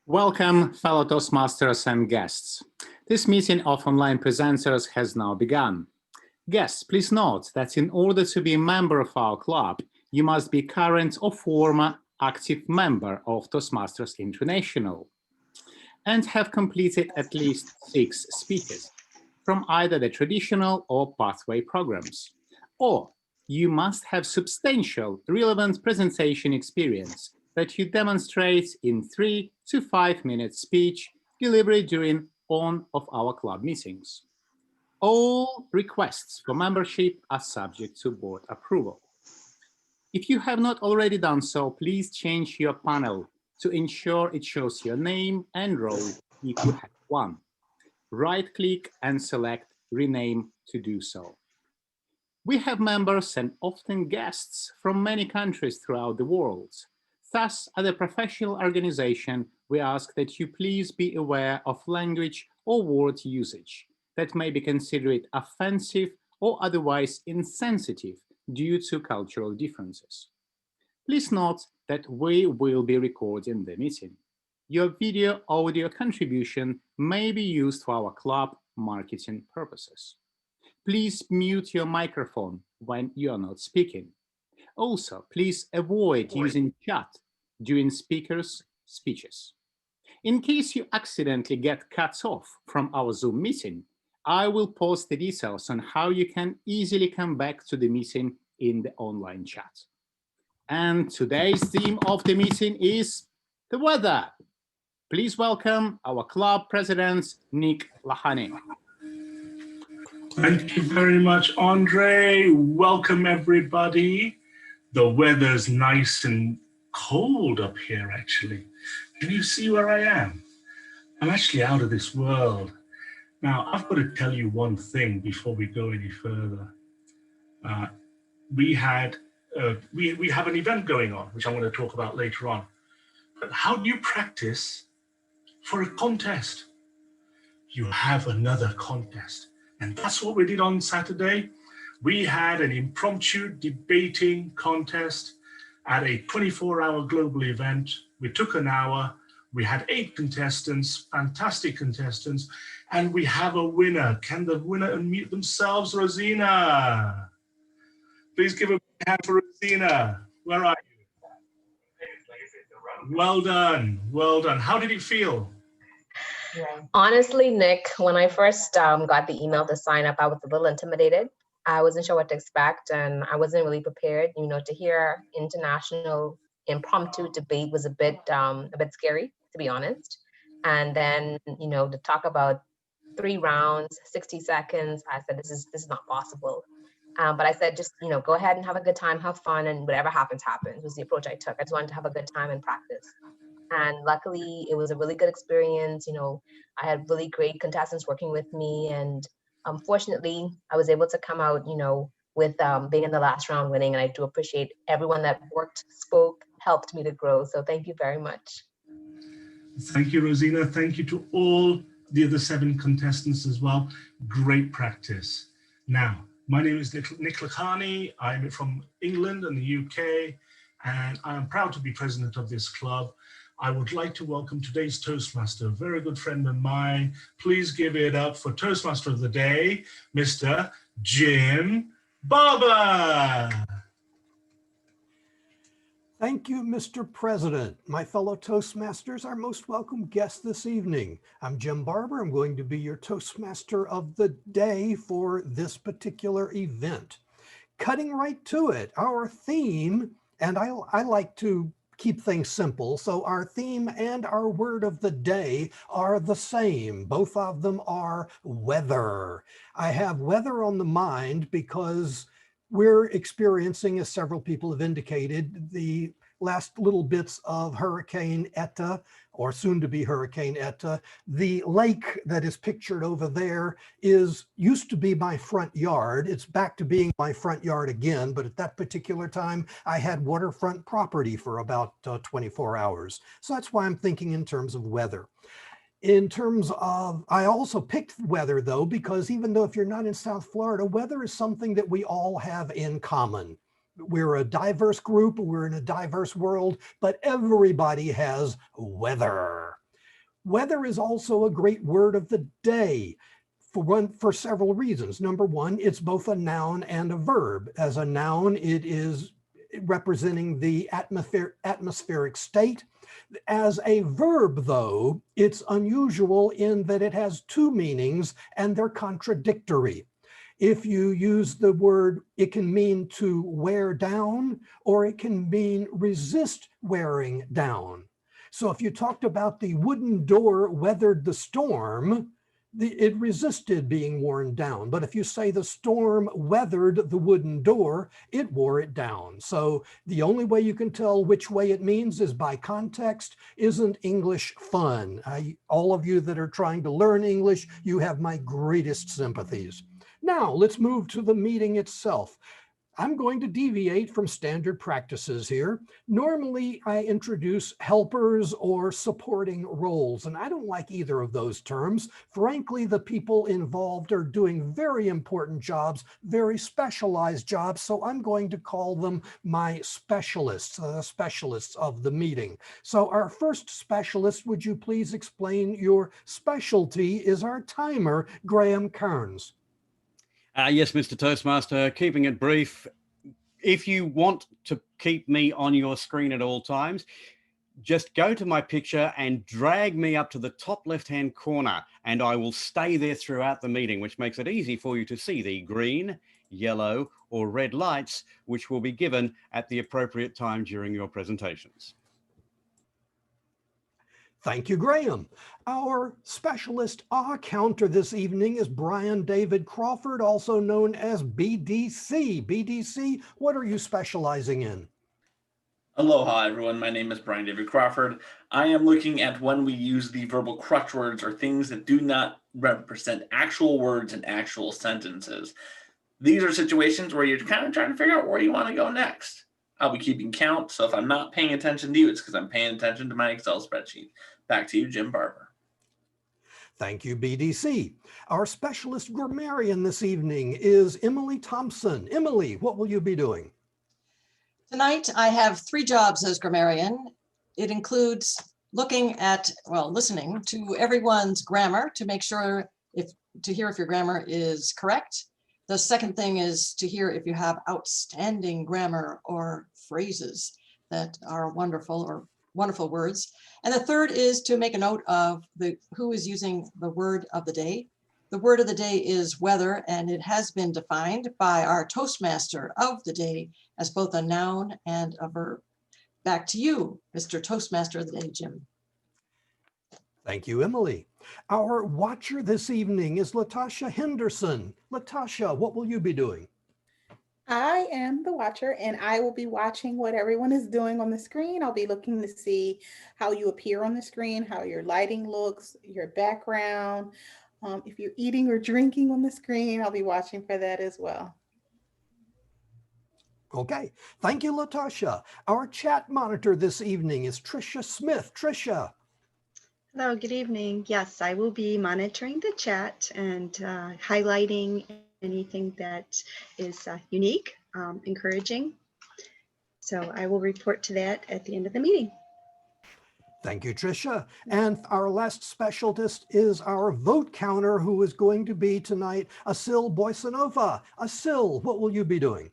Welcome, fellow Toastmasters and guests. This meeting of online presenters has now begun. Guests, please note that in order to be a member of our club, you must be current or former active member of Toastmasters International and have completed at least 6 speakers from either the traditional or pathway programs. Or you must have substantial relevant presentation experience that you demonstrate in 3 to 5 minute speech delivery during one of our club meetings. All requests for membership are subject to board approval. If you have not already done so, please change your panel to ensure it shows your name and role if you have one. Right-click and select Rename to do so. We have members and often guests from many countries throughout the world. Thus, as a professional organization, we ask that you please be aware of language or word usage that may be considered offensive or otherwise insensitive due to cultural differences. Please note that we will be recording the meeting. Your video audio contribution may be used for our club marketing purposes. Please mute your microphone when you are not speaking. Also, please avoid using chat during speakers' speeches. In case you accidentally get cut off from our Zoom meeting, I will post the details on how you can easily come back to the meeting in the online chat. And today's theme of the meeting is the weather. Please welcome our club president, Nick Lakhani. Thank you very much, Andre. Welcome, everybody. The weather's nice and cold up here, actually. Can you see where I am? I'm actually out of this world. Now, I've got to tell you one thing before we go any further. We have an event going on, which I'm going to talk about later on. But how do you practice for a contest? You have another contest. And that's what we did on Saturday. We had an impromptu debating contest at a 24-hour global event. We took an hour. We had 8 contestants, fantastic contestants, and we have a winner. Can the winner unmute themselves, Rosina? Please give a hand for Rosina. Where are you? Well done, well done. How did it feel? Honestly, Nick, when I first got the email to sign up, I was a little intimidated. I wasn't sure what to expect, and I wasn't really prepared. You know, to hear international impromptu debate was a bit scary, to be honest. And then, you know, to talk about 3 rounds, 60 seconds, I said, this is not possible. But I said, just, you know, go ahead and have a good time, have fun, and whatever happens, happens, was the approach I took. I just wanted to have a good time and practice. And luckily, it was a really good experience. You know, I had really great contestants working with me. And fortunately, I was able to come out, you know, with being in the last round winning. And I do appreciate everyone that worked, spoke, helped me to grow. So thank you very much. Thank you, Rosina. Thank you to all the other 7 contestants as well. Great practice. Now, my name is Nick Lakhani. I'm from England and the UK, and I am proud to be president of this club. I would like to welcome today's Toastmaster, a very good friend of mine. Please give it up for Toastmaster of the Day, Mr. Jim Barber. Thank you, Mr. President. My fellow Toastmasters, our most welcome guest this evening. I'm Jim Barber. I'm going to be your Toastmaster of the Day for this particular event. Cutting right to it, our theme, and I like to keep things simple. So our theme and our word of the day are the same. Both of them are weather. I have weather on the mind because we're experiencing, as several people have indicated, the last little bits of Hurricane Eta, or soon to be Hurricane Eta. The lake that is pictured over there used to be my front yard. It's back to being my front yard again, but at that particular time, I had waterfront property for about 24 hours. So that's why I'm thinking in terms of weather. In terms of, I also picked weather though, because even though if you're not in South Florida, weather is something that we all have in common. We're a diverse group, we're in a diverse world, but everybody has weather. Weather is also a great word of the day for several reasons. Number one, it's both a noun and a verb. As a noun, it is representing the atmospheric state. As a verb, though, it's unusual in that it has two meanings and they're contradictory. If you use the word, it can mean to wear down, or it can mean resist wearing down. So if you talked about the wooden door weathered the storm, it resisted being worn down. But if you say the storm weathered the wooden door, it wore it down. So the only way you can tell which way it means is by context. Isn't English fun? All of you that are trying to learn English, you have my greatest sympathies. Now let's move to the meeting itself. I'm going to deviate from standard practices here. Normally, I introduce helpers or supporting roles, and I don't like either of those terms. Frankly, the people involved are doing very important jobs, very specialized jobs, so I'm going to call them my specialists, the specialists of the meeting. So our first specialist, would you please explain your specialty, is our timer, Graham Carnes. Yes, Mr. Toastmaster, keeping it brief. If you want to keep me on your screen at all times, just go to my picture and drag me up to the top left-hand corner, and I will stay there throughout the meeting, which makes it easy for you to see the green, yellow, or red lights, which will be given at the appropriate time during your presentations. Thank you, Graham. Our specialist counter this evening is Brian David Crawford, also known as BDC. BDC, what are you specializing in? Aloha, everyone. My name is Brian David Crawford. I am looking at when we use the verbal crutch words or things that do not represent actual words in actual sentences. These are situations where you're kind of trying to figure out where you want to go next. I'll be keeping count, so if I'm not paying attention to you, it's because I'm paying attention to my Excel spreadsheet. Back to you, Jim Barber. Thank you, BDC. Our specialist grammarian this evening is Emily Thompson. Emily, what will you be doing? Tonight, I have 3 jobs as grammarian. It includes looking at, well, listening to everyone's grammar to make sure to hear if your grammar is correct. The second thing is to hear if you have outstanding grammar or phrases that are wonderful or wonderful words. And the third is to make a note of who is using the word of the day. The word of the day is weather, and it has been defined by our Toastmaster of the day as both a noun and a verb. Back to you, Mr. Toastmaster of the day, Jim. Thank you, Emily. Our watcher this evening is Latasha Henderson. Latasha, what will you be doing? I am the watcher, and I will be watching what everyone is doing on the screen. I'll be looking to see how you appear on the screen, how your lighting looks, your background. If you're eating or drinking on the screen, I'll be watching for that as well. Okay, thank you, Latasha. Our chat monitor this evening is Tricia Smith. Tricia. Hello, good evening. Yes, I will be monitoring the chat and highlighting anything that is unique, encouraging. So I will report to that at the end of the meeting. Thank you, Tricia. And our last specialist is our vote counter, who is going to be tonight Asil Boysanova. Asil, what will you be doing?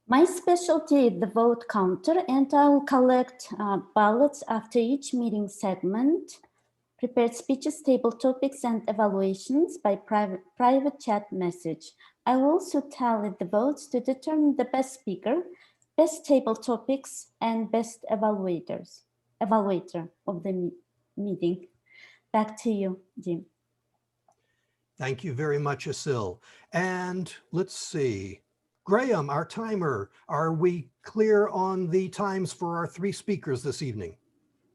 My specialty is the vote counter, and I will collect ballots after each meeting segment, prepare speeches, table topics, and evaluations by private chat message. I will also tally the votes to determine the best speaker, best table topics, and best evaluator of the meeting. Back to you, Jim. Thank you very much, Asil. And let's see. Graham, our timer, are we clear on the times for our 3 speakers this evening?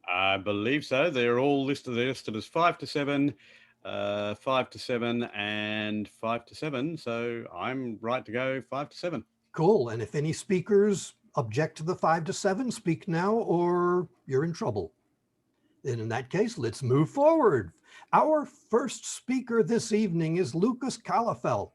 I believe so. They're all listed as 5 to 7, 5 to 7, and 5 to 7. So I'm right to go 5 to 7. Cool. And if any speakers object to the 5 to 7, speak now or you're in trouble. And in that case, let's move forward. Our first speaker this evening is Lukas Calafell.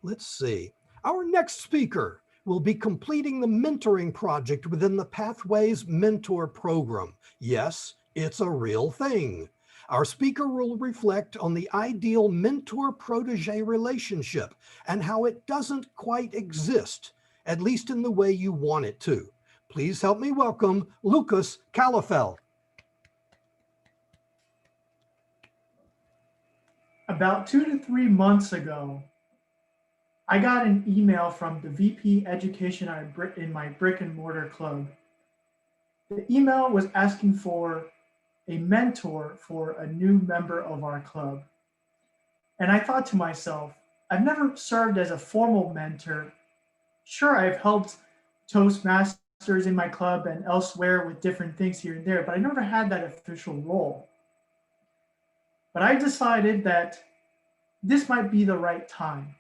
Let's see. Our next speaker will be completing the mentoring project within the Pathways Mentor Program. Yes, It's a real thing. Our speaker will reflect on the ideal mentor-protege relationship and how it doesn't quite exist, at least in the way you want it to. Please help me welcome Lukas Calafell. About 2 to 3 months ago, I got an email from the VP Education in my brick and mortar club. The email was asking for a mentor for a new member of our club. And I thought to myself, I've never served as a formal mentor. Sure, I've helped Toastmasters in my club and elsewhere with different things here and there, but I never had that official role. But I decided that this might be the right time.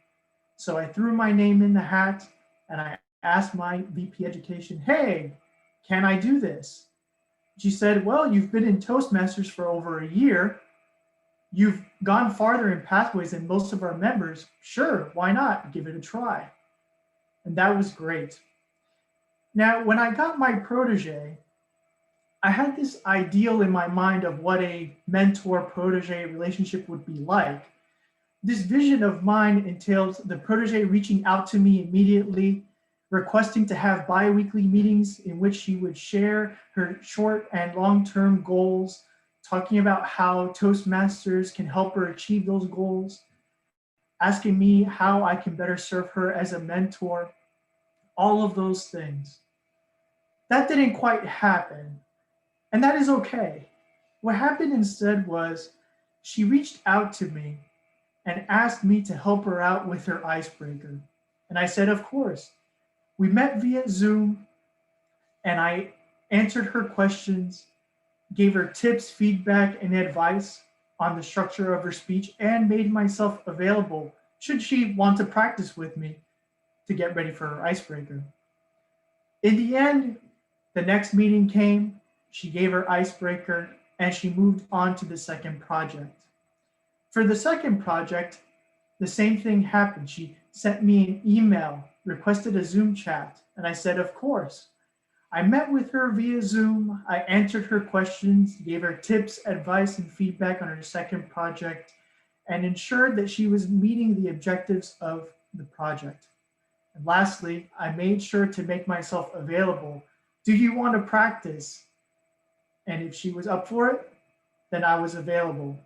So I threw my name in the hat and I asked my VP Education, hey, can I do this? She said, well, you've been in Toastmasters for over a year. You've gone farther in pathways than most of our members. Sure, why not? Give it a try. And that was great. Now, when I got my protege, I had this ideal in my mind of what a mentor-protege relationship would be like. This vision of mine entails the protege reaching out to me immediately, requesting to have bi-weekly meetings in which she would share her short and long-term goals, talking about how Toastmasters can help her achieve those goals, asking me how I can better serve her as a mentor, all of those things. That didn't quite happen, and that is okay. What happened instead was she reached out to me and asked me to help her out with her icebreaker. And I said, of course. We met via Zoom, and I answered her questions, gave her tips, feedback, and advice on the structure of her speech, and made myself available should she want to practice with me to get ready for her icebreaker. In the end, the next meeting came, she gave her icebreaker, and she moved on to the second project. For the second project, the same thing happened. She sent me an email, requested a Zoom chat, and I said, of course. I met with her via Zoom. I answered her questions, gave her tips, advice, and feedback on her second project, and ensured that she was meeting the objectives of the project. And lastly, I made sure to make myself available. Do you want to practice? And if she was up for it, then I was available.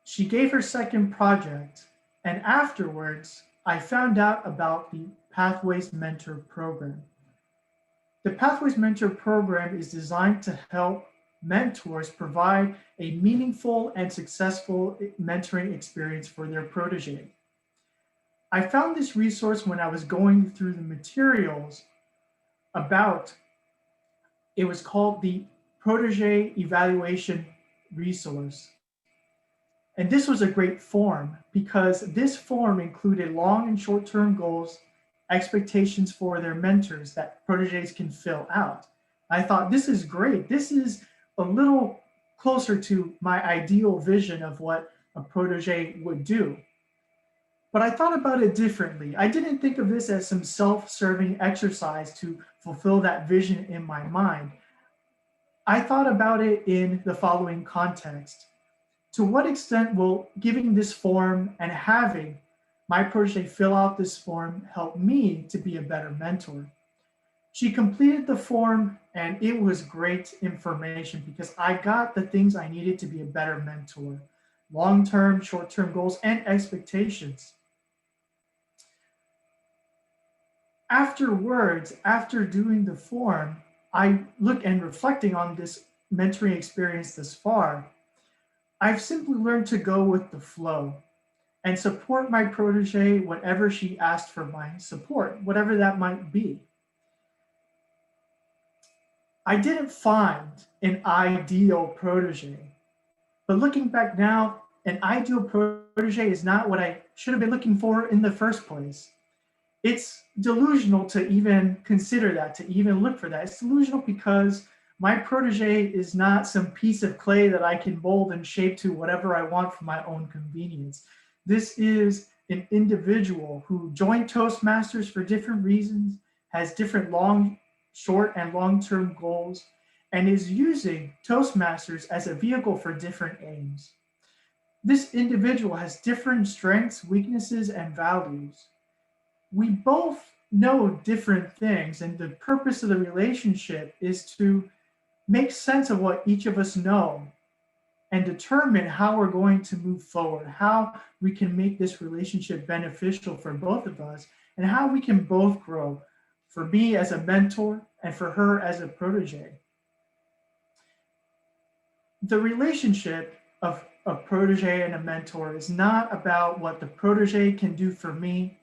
She gave her second project, and afterwards, I found out about the Pathways Mentor Program. The Pathways Mentor Program is designed to help mentors provide a meaningful and successful mentoring experience for their protege. I found this resource when I was going through the materials about, it was called the Protege Evaluation Resource. And this was a great form because this form included long and short-term goals, expectations for their mentors that proteges can fill out. I thought, this is great. This is a little closer to my ideal vision of what a protege would do. But I thought about it differently. I didn't think of this as some self-serving exercise to fulfill that vision in my mind. I thought about it in the following context. To what extent will giving this form and having my protege fill out this form help me to be a better mentor? She completed the form and it was great information because I got the things I needed to be a better mentor: long-term, short-term goals, and expectations. Afterwards, after doing the form, I look and reflecting on this mentoring experience thus far, I've simply learned to go with the flow and support my protege whatever she asked for my support, whatever that might be. I didn't find an ideal protege, but looking back now, an ideal protege is not what I should have been looking for in the first place. It's delusional to even consider that, to even look for that. It's delusional because my protege is not some piece of clay that I can mold and shape to whatever I want for my own convenience. This is an individual who joined Toastmasters for different reasons, has different long short and long-term goals and is using Toastmasters as a vehicle for different aims. This individual has different strengths, weaknesses, and values. We both know different things, and the purpose of the relationship is to make sense of what each of us know and determine how we're going to move forward, how we can make this relationship beneficial for both of us, and how we can both grow, for me as a mentor and for her as a protege. The relationship of a protege and a mentor is not about what the protege can do for me,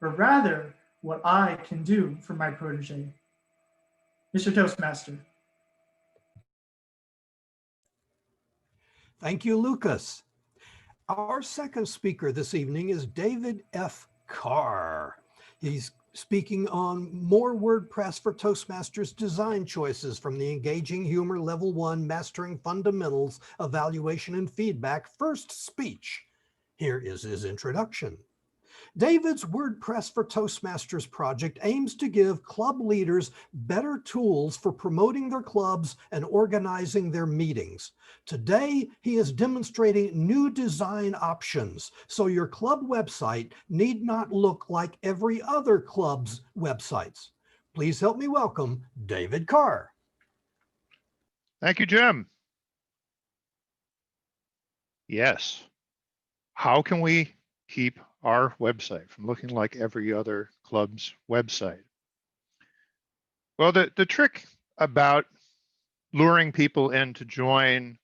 but rather what I can do for my protege. Mr. Toastmaster. Thank you, Lukas. Our second speaker this evening is David F. Carr. He's speaking on more WordPress for Toastmasters design choices from the Engaging Humor Level 1 Mastering Fundamentals Evaluation and Feedback First Speech. Here is his introduction. David's WordPress for Toastmasters project aims to give club leaders better tools for promoting their clubs and organizing their meetings. Today, he is demonstrating new design options, so your club website need not look like every other club's websites. Please help me welcome David Carr. Thank you, Jim. Yes. How can we keep our website from looking like every other club's website? Well, the trick about luring people in to join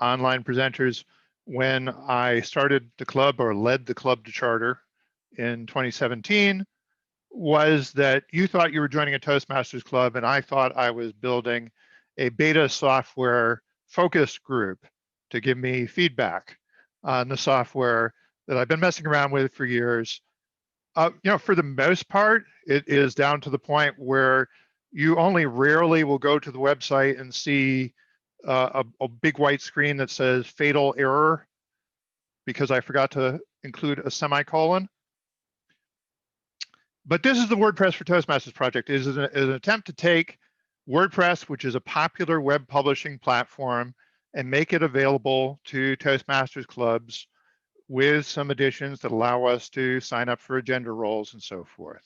online presenters, when I started the club or led the club to charter in 2017, was that you thought you were joining a Toastmasters club and I thought I was building a beta software focus group to give me feedback on the software that I've been messing around with for years. For the most part, it is down to the point where you only rarely will go to the website and see a big white screen that says fatal error because I forgot to include a semicolon. But this is the WordPress for Toastmasters project. It is an attempt to take WordPress, which is a popular web publishing platform, and make it available to Toastmasters clubs with some additions that allow us to sign up for agenda roles and so forth.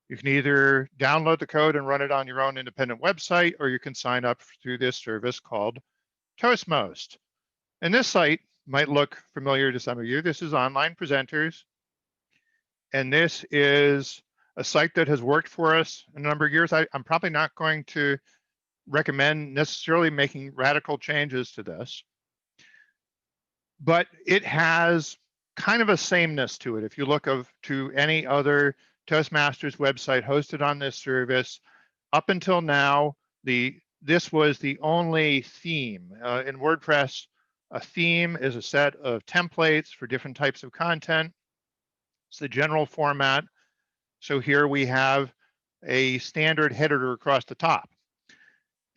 You can either download the code and run it on your own independent website, or you can sign up through this service called Toastmost. And this site might look familiar to some of you. This is Online Presenters. And this is a site that has worked for us a number of years. I'm probably not going to recommend necessarily making radical changes to this, but it has kind of a sameness to it. If you look to any other Toastmasters website hosted on this service, up until now, this was the only theme. In WordPress, a theme is a set of templates for different types of content. It's the general format. So here we have a standard header across the top.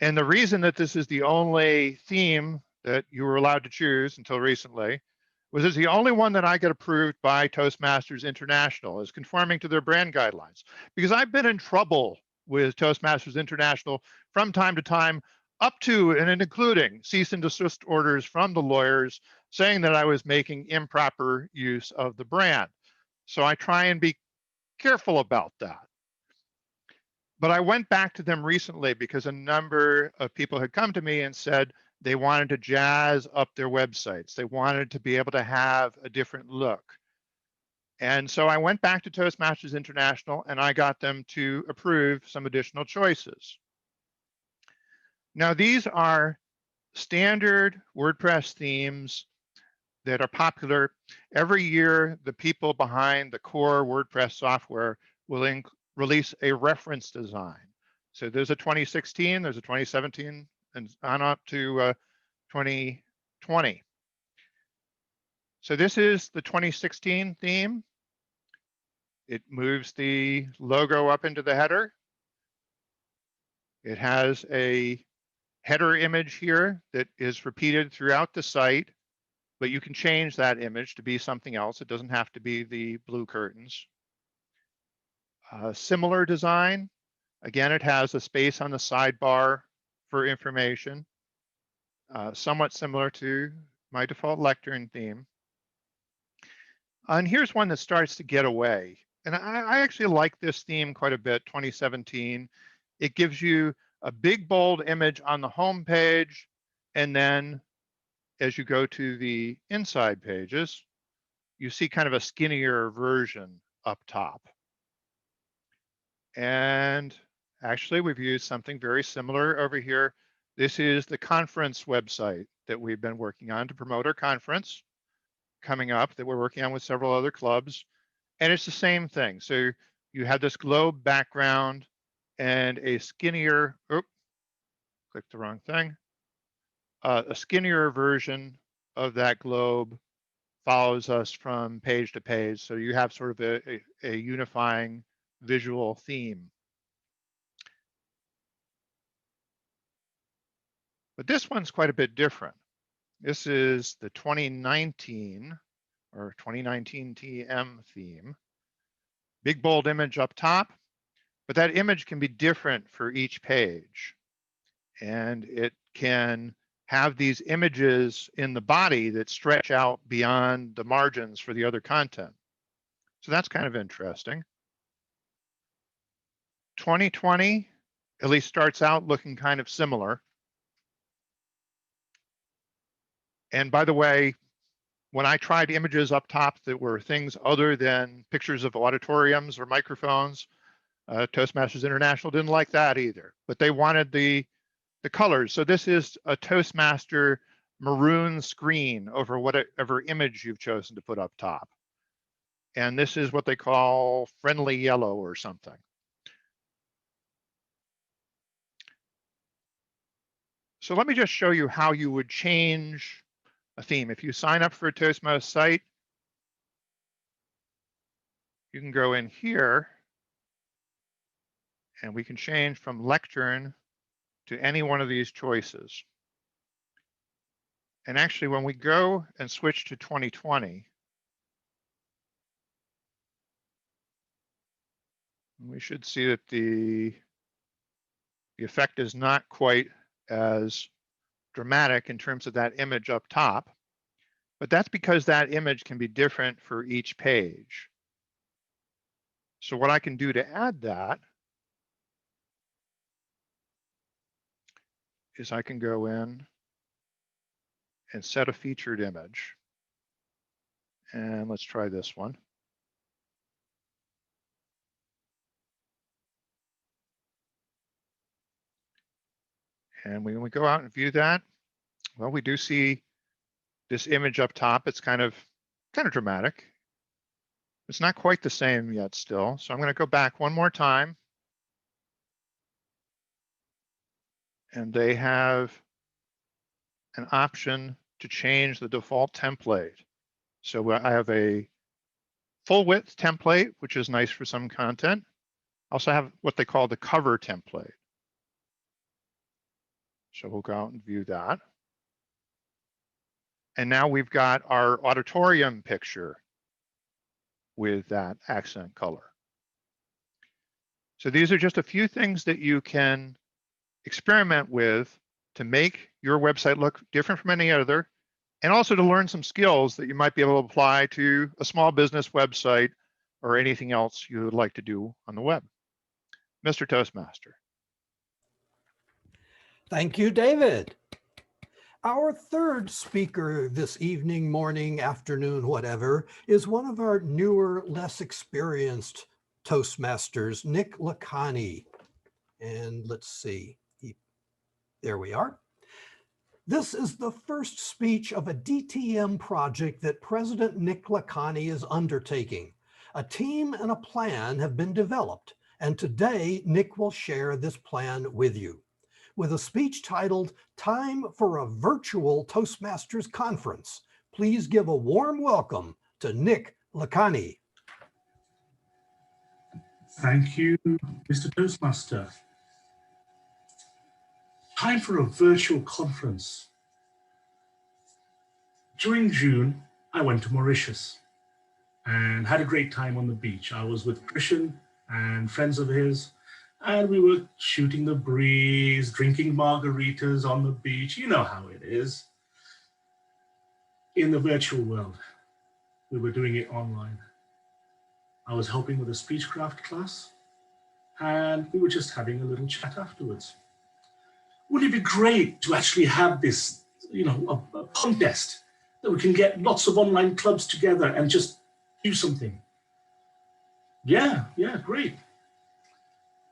And the reason that this is the only theme that you were allowed to choose until recently was it's the only one that I get approved by Toastmasters International as conforming to their brand guidelines. Because I've been in trouble with Toastmasters International from time to time, up to and including cease and desist orders from the lawyers saying that I was making improper use of the brand. So I try and be careful about that. But I went back to them recently because a number of people had come to me and said they wanted to jazz up their websites. They wanted to be able to have a different look. And so I went back to Toastmasters International and I got them to approve some additional choices. Now, these are standard WordPress themes that are popular. Every year, the people behind the core WordPress software will release a reference design. So there's a 2016, there's a 2017, and on up to 2020. So this is the 2016 theme. It moves the logo up into the header. It has a header image here that is repeated throughout the site, but you can change that image to be something else. It doesn't have to be the blue curtains. Similar design Again, it has a space on the sidebar for information, somewhat similar to my default lectern theme. And here's one that starts to get away. And I actually like this theme quite a bit, 2017. It gives you a big, bold image on the home page. And then as you go to the inside pages, you see kind of a skinnier version up top. And actually, we've used something very similar over here. This is the conference website that we've been working on to promote our conference coming up that we're working on with several other clubs. And it's the same thing. So you have this globe background and a skinnier, clicked the wrong thing. A skinnier version of that globe follows us from page to page. So you have sort of a unifying visual theme. But this one's quite a bit different. This is the 2019 or 2019 TM theme. Big bold image up top, but that image can be different for each page. And it can have these images in the body that stretch out beyond the margins for the other content. So that's kind of interesting. 2020 at least starts out looking kind of similar. And by the way, when I tried images up top that were things other than pictures of auditoriums or microphones, Toastmasters International didn't like that either, but they wanted the colors. So this is a Toastmaster maroon screen over whatever image you've chosen to put up top. And this is what they call friendly yellow or something. So let me just show you how you would change a theme. If you sign up for a Toastmasters site, you can go in here and we can change from lectern to any one of these choices. And actually, when we go and switch to 2020, we should see that the effect is not quite as dramatic in terms of that image up top, but that's because that image can be different for each page. So what I can do to add that is I can go in and set a featured image. And let's try this one. And when we go out and view that, well, we do see this image up top. It's kind of dramatic. It's not quite the same yet still. So I'm going to go back one more time. And they have an option to change the default template. So I have a full width template, which is nice for some content. I also have what they call the cover template. So we'll go out and view that. And now we've got our auditorium picture with that accent color. So these are just a few things that you can experiment with to make your website look different from any other, and also to learn some skills that you might be able to apply to a small business website or anything else you would like to do on the web. Mr. Toastmaster. Thank you, David. Our third speaker this evening, morning, afternoon, whatever, is one of our newer, less experienced Toastmasters, Nick Lakhani. And let's see, there we are. This is the first speech of a DTM project that President Nick Lakhani is undertaking. A team and a plan have been developed, and today Nick will share this plan with you. With a speech titled, Time for a Virtual Toastmasters Conference. Please give a warm welcome to Nick Lakhani. Thank you, Mr. Toastmaster. Time for a virtual conference. During June, I went to Mauritius and had a great time on the beach. I was with Christian and friends of his, And we were shooting the breeze, drinking margaritas on the beach. You know how it is. In the virtual world, we were doing it online. I was helping with a speechcraft class, and we were just having a little chat afterwards. Wouldn't it be great to actually have this, a contest that we can get lots of online clubs together and just do something? Yeah, great.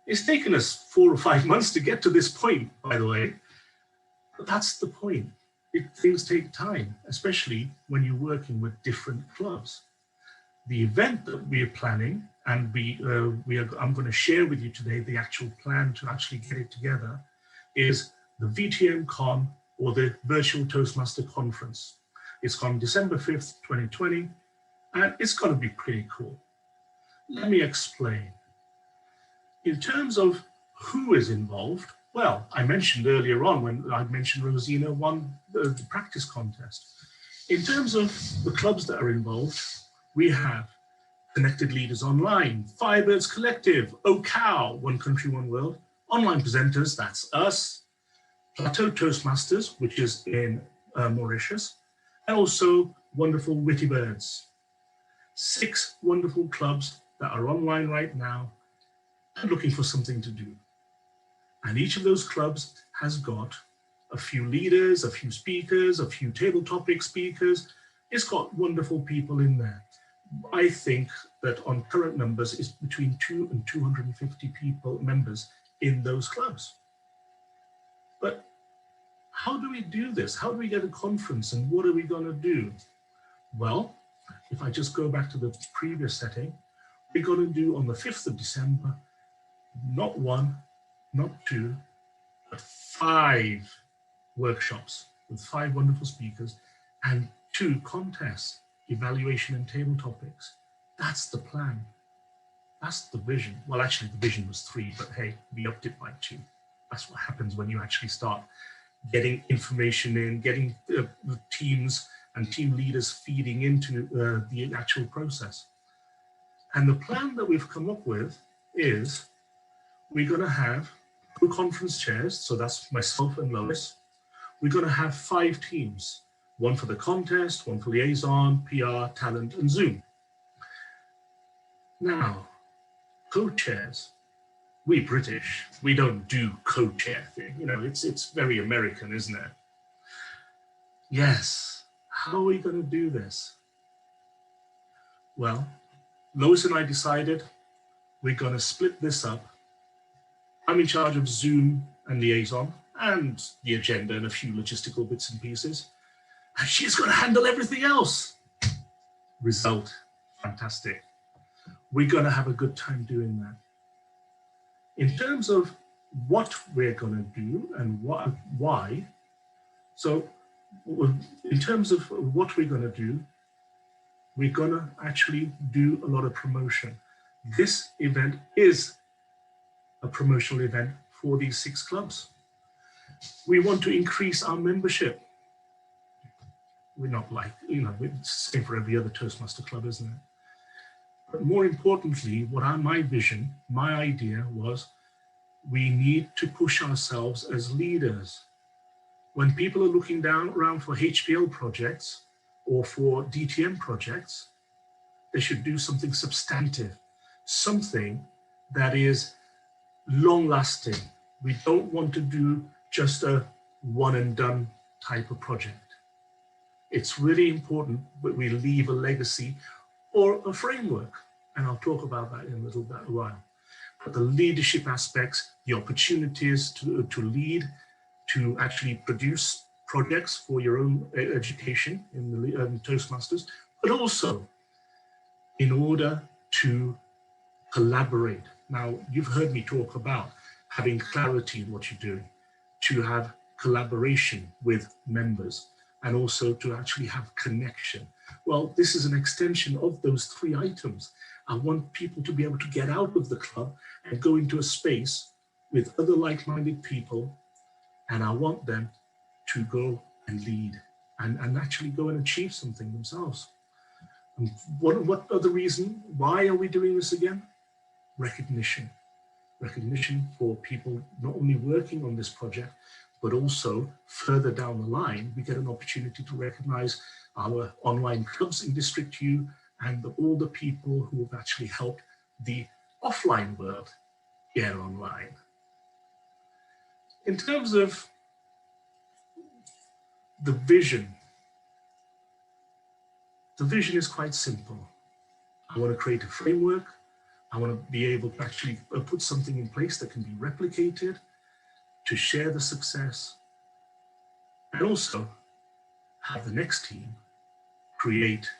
It's taken us 4 or 5 months to get to this point, by the way. But that's the point. Things take time, especially when you're working with different clubs. The event that we are planning, and I'm going to share with you today the actual plan to actually get it together, is the VTM Con, or the Virtual Toastmaster Conference. It's on December 5th, 2020, and it's going to be pretty cool. Let me explain. In terms of who is involved, well, I mentioned earlier on when I mentioned Rosina won the practice contest. In terms of the clubs that are involved, we have Connected Leaders Online, Firebirds Collective, OCOW, One Country, One World, Online Presenters, that's us, Plateau Toastmasters, which is in Mauritius, and also wonderful Witty Birds. 6 wonderful clubs that are online right now and looking for something to do. And each of those clubs has got a few leaders, a few speakers, a few table topic speakers. It's got wonderful people in there. I think that on current numbers, it's between 200 and 250 members in those clubs. But how do we do this? How do we get a conference, and what are we going to do? Well, if I just go back to the previous setting, we're going to do on the 5th of December, not 1, not 2, but 5 workshops with 5 wonderful speakers and 2 contests, evaluation and table topics. That's the plan. That's the vision. Well, actually, the vision was 3, but hey, we upped it by 2. That's what happens when you actually start getting information in, getting the teams and team leaders feeding into the actual process. And the plan that we've come up with is we're going to have 2 conference chairs, so that's myself and Lois. We're going to have 5 teams, 1 for the contest, 1 for liaison, PR, talent, and Zoom. Now, co-chairs. We British, we don't do co-chair thing. It's very American, isn't it? Yes. How are we going to do this? Well, Lois and I decided we're going to split this up. I'm in charge of Zoom and liaison and the agenda and a few logistical bits and pieces. And she's going to handle everything else. Result, fantastic. We're going to have a good time doing that. In terms of what we're going to do and why, so in terms of what we're going to do, we're going to actually do a lot of promotion. This event is a promotional event for these 6 clubs. We want to increase our membership. We're not like, it's the same for every other Toastmaster club, isn't it? But more importantly, my vision, my idea was, we need to push ourselves as leaders. When people are looking around for HPL projects or for DTM projects, they should do something substantive, something that is long-lasting. We don't want to do just a one-and-done type of project. It's really important that we leave a legacy or a framework, and I'll talk about that in a little bit a while. But the leadership aspects, the opportunities to lead, to actually produce projects for your own education in the Toastmasters, but also in order to collaborate. Now, you've heard me talk about having clarity in what you're doing, to have collaboration with members, and also to actually have connection. Well, this is an extension of those 3 items. I want people to be able to get out of the club and go into a space with other like-minded people, and I want them to go and lead and actually go and achieve something themselves. And what other reason? Why are we doing this again? Recognition. recognition for people not only working on this project, but also further down the line, we get an opportunity to recognize our online clubs in District U and all the people who have actually helped the offline world get online. In terms of the vision is quite simple. I want to create a framework. I want to be able to actually put something in place that can be replicated, to share the success, and also have the next team create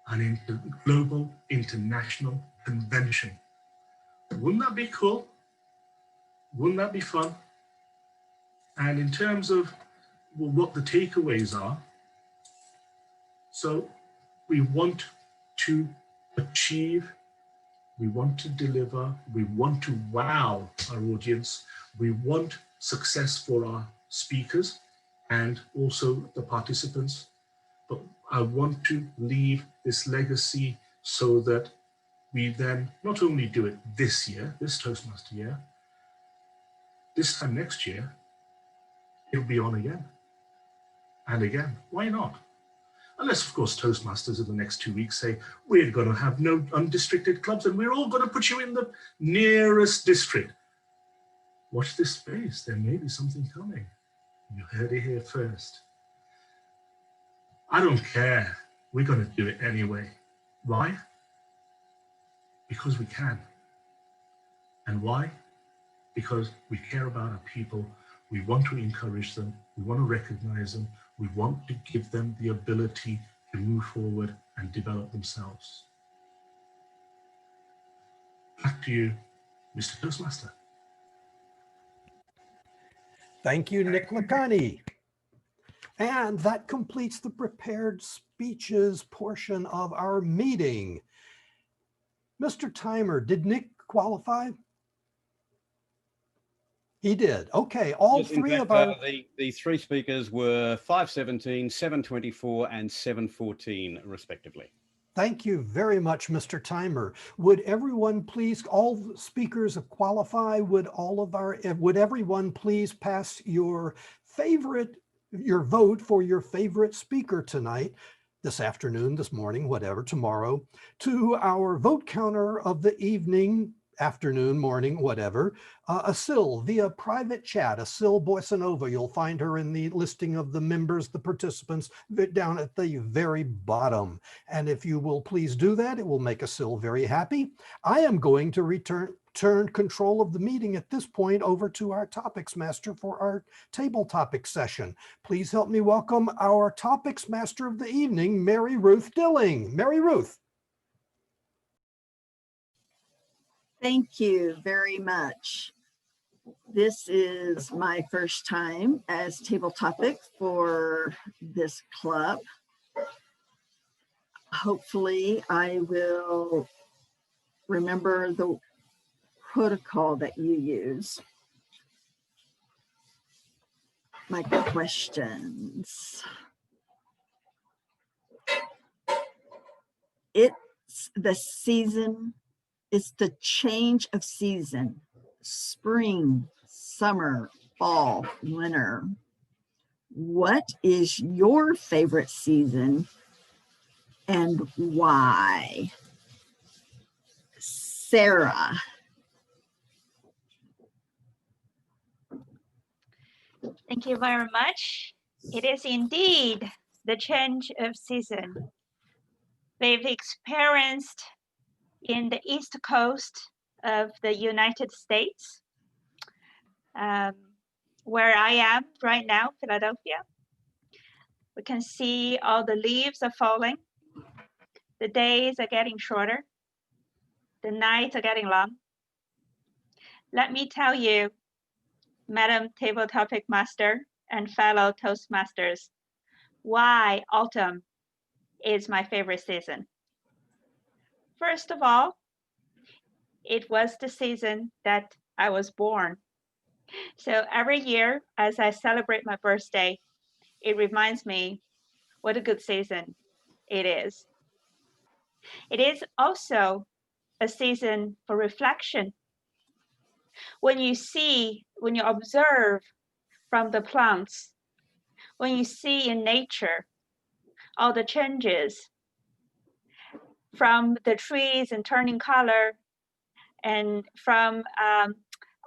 an global international convention. Wouldn't that be cool? Wouldn't that be fun? And in terms of what the takeaways are, so we want to achieve, we want to deliver, we want to wow our audience, we want success for our speakers and also the participants. But I want to leave this legacy so that we then not only do it this year, this Toastmaster year, this time next year, it'll be on again and again. Why not? Unless, of course, Toastmasters in the next 2 weeks say, we're going to have no undistricted clubs and we're all going to put you in the nearest district. Watch this space. There may be something coming. You heard it here first. I don't care. We're going to do it anyway. Why? Because we can. And why? Because we care about our people. We want to encourage them. We want to recognize them. We want to give them the ability to move forward and develop themselves. Back to you, Mr. Toastmaster. Thank you, Nick Lakhani. And that completes the prepared speeches portion of our meeting. Mr. Timer, did Nick qualify? He did. Okay, all Yes, three fact, of our... the three speakers were 517, 724, and 714, respectively. Thank you very much, Mr. Timer. Would everyone please, all speakers qualify, would everyone please pass your vote for your favorite speaker tonight, this afternoon, this morning, whatever, tomorrow, to our vote counter of the evening, afternoon, morning, whatever, Asil via private chat, Asil Boisanova. You'll find her in the listing of the members, the participants down at the very bottom. And if you will please do that, it will make Asil very happy. I am going to turn control of the meeting at this point over to our topics master for our table topic session. Please help me welcome our topics master of the evening, Mary Ruth Dilling. Mary Ruth. Thank you very much. This is my first time as table topic for this club. Hopefully I will remember the protocol that you use. My questions. It's the season. It's the change of season, spring, summer, fall, winter. What is your favorite season and why? Sarah. Thank you very much. It is indeed the change of season. We've experienced in the East Coast of the United States, where I am right now, Philadelphia. We can see all the leaves are falling. The days are getting shorter. The nights are getting long. Let me tell you, Madam Table Topic Master and fellow Toastmasters, why autumn is my favorite season. First of all, it was the season that I was born. So every year as I celebrate my birthday, it reminds me what a good season it is. It is also a season for reflection. When you observe from the plants, when you see in nature all the changes from the trees and turning color, and from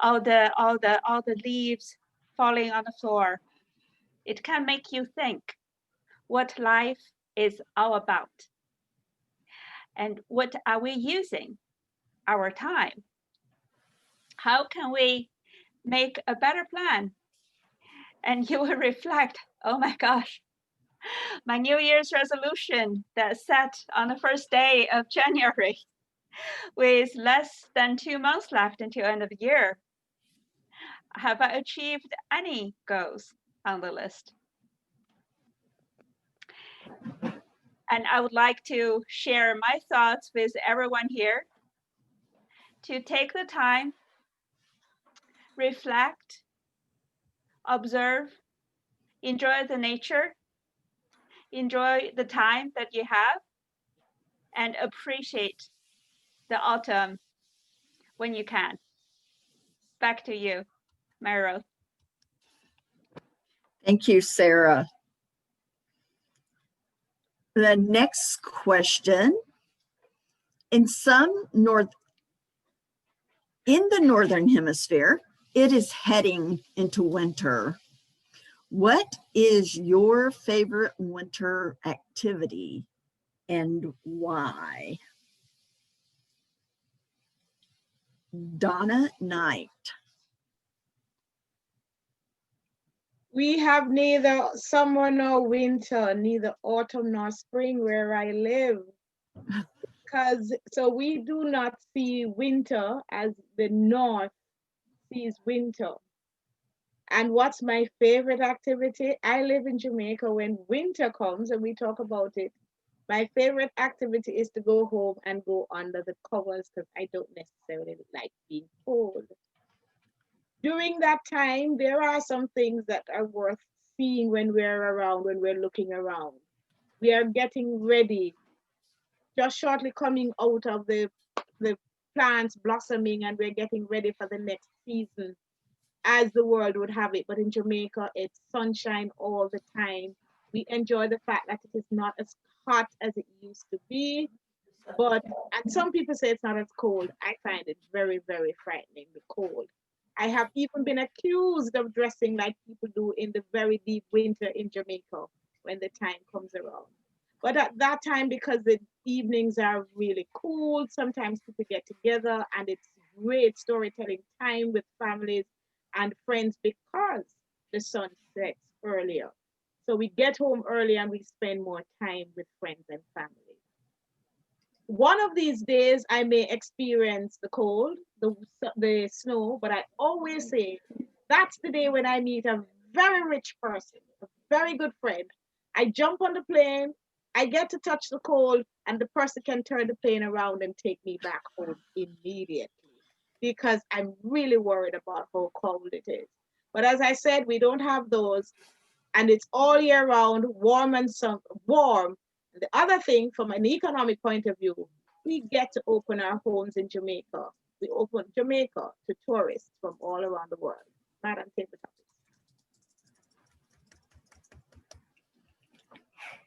all the leaves falling on the floor, it can make you think what life is all about. And what are we using our time? How can we make a better plan? And you will reflect, oh my gosh, my New Year's resolution that set on the first day of January with less than 2 months left until end of the year. Have I achieved any goals on the list? And I would like to share my thoughts with everyone here to take the time, reflect, observe, enjoy the nature, enjoy the time that you have, and appreciate the autumn when you can. Back to you, Meryl. Thank you, Sarah. The next question. In the Northern Hemisphere, it is heading into winter. What is your favorite winter activity and why? Donna Knight. We have neither summer nor winter, neither autumn nor spring where I live. So we do not see winter as the North sees winter. And what's my favorite activity? I live in Jamaica. When winter comes and we talk about it, my favorite activity is to go home and go under the covers because I don't necessarily like being cold. During that time, there are some things that are worth seeing when we're around, when we're looking around. We are getting ready, just shortly coming out of the plants blossoming, and we're getting ready for the next season as the world would have it. But in Jamaica, it's sunshine all the time. We enjoy the fact that it is not as hot as it used to be. And some people say it's not as cold. I find it very, very frightening, the cold. I have even been accused of dressing like people do in the very deep winter in Jamaica when the time comes around. But at that time, because the evenings are really cool, sometimes people get together and it's great storytelling time with families and friends because the sun sets earlier. So we get home early and we spend more time with friends and family. One of these days, I may experience the cold, the snow, but I always say that's the day when I meet a very rich person, a very good friend. I jump on the plane, I get to touch the cold, and the person can turn the plane around and take me back home immediately because I'm really worried about how cold it is. But as I said, we don't have those, and it's all year round, warm and warm. The other thing, from an economic point of view, we get to open our homes in Jamaica. We open Jamaica to tourists from all around the world. Madam, take the topic.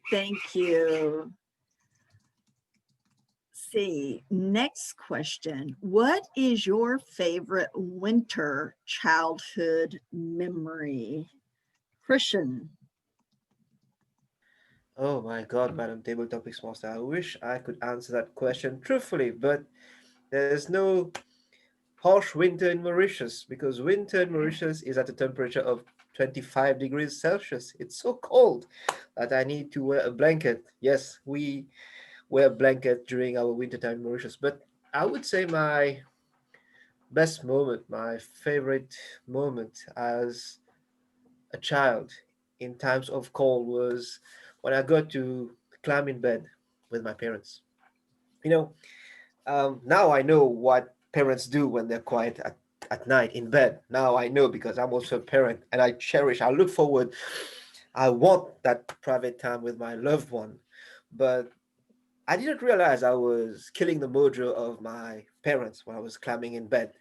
Thank you. See, next question. What is your favorite winter childhood memory? Christian. Oh my God, Madam Table Topics Master. I wish I could answer that question truthfully, but there's no harsh winter in Mauritius because winter in Mauritius is at a temperature of 25 degrees Celsius. It's so cold that I need to wear a blanket. Yes, we wear a blanket during our winter time in Mauritius, but I would say my best moment, my favorite moment as a child in times of cold was when I got to climb in bed with my parents. You know, now I know what parents do when they're quiet at night in bed. Now I know because I'm also a parent and I look forward, I want that private time with my loved one. But I didn't realize I was killing the mojo of my parents when I was climbing in bed.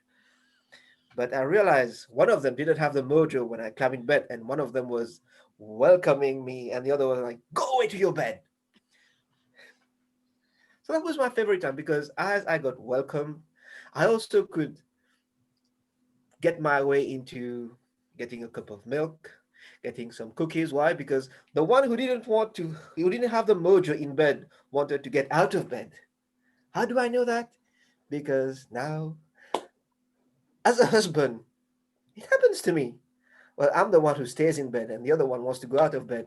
But I realized one of them didn't have the mojo when I climbed in bed, and one of them was welcoming me, and the other was like, go away to your bed. So that was my favorite time, because as I got welcome, I also could get my way into getting a cup of milk, getting some cookies. Why? Because the one who didn't have the mojo in bed wanted to get out of bed. How do I know that? Because now, as a husband, it happens to me. Well, I'm the one who stays in bed and the other one wants to go out of bed.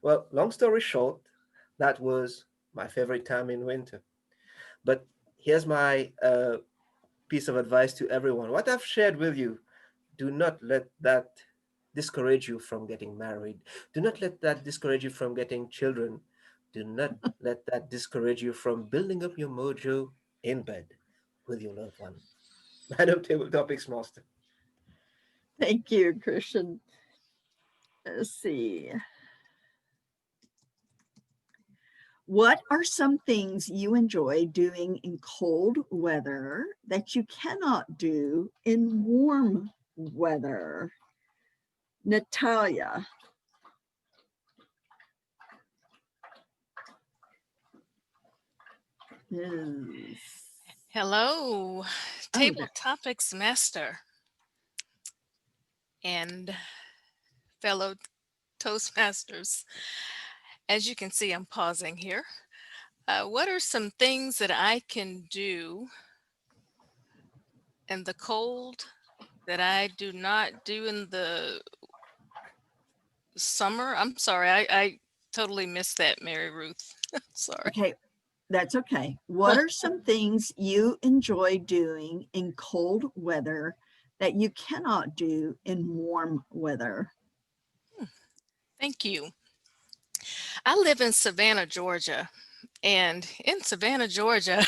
Well, long story short, that was my favorite time in winter. But here's my piece of advice to everyone. What I've shared with you, do not let that discourage you from getting married. Do not let that discourage you from getting children. Do not let that discourage you from building up your mojo in bed with your loved one. Madam Table Topics Master. Thank you, Christian. Let's see. What are some things you enjoy doing in cold weather that you cannot do in warm weather? Natalia. Yes. Hello, Table Topics Master and fellow Toastmasters. As you can see, I'm pausing here. What are some things that I can do in the cold that I do not do in the summer? I'm sorry, I totally missed that, Mary Ruth. Sorry. Okay, that's okay. What are some things you enjoy doing in cold weather that you cannot do in warm weather? Thank you. I live in Savannah, Georgia, and in Savannah, Georgia,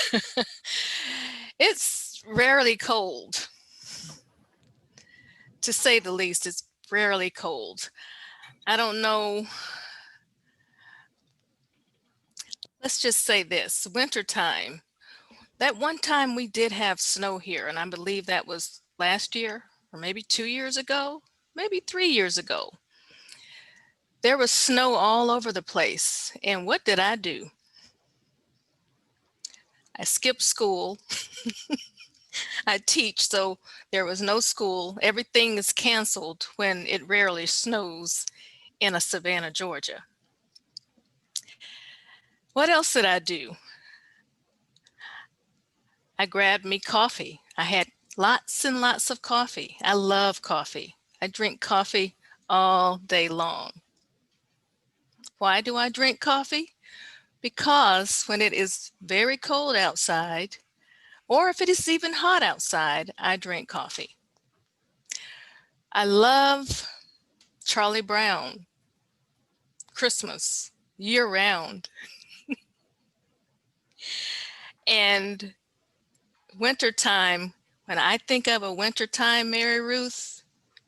it's rarely cold. To say the least, it's rarely cold. I don't know. Let's just say this, wintertime. That one time we did have snow here, and I believe that was last year, or maybe 2 years ago, maybe 3 years ago. There was snow all over the place. And what did I do? I skipped school. I teach, so there was no school. Everything is canceled when it rarely snows in a Savannah, Georgia. What else did I do? I grabbed me coffee. I had lots and lots of coffee. I love coffee. I drink coffee all day long. Why do I drink coffee? Because when it is very cold outside, or if it is even hot outside, I drink coffee. I love Charlie Brown, Christmas, year-round. And wintertime, when I think of a wintertime, Mary Ruth,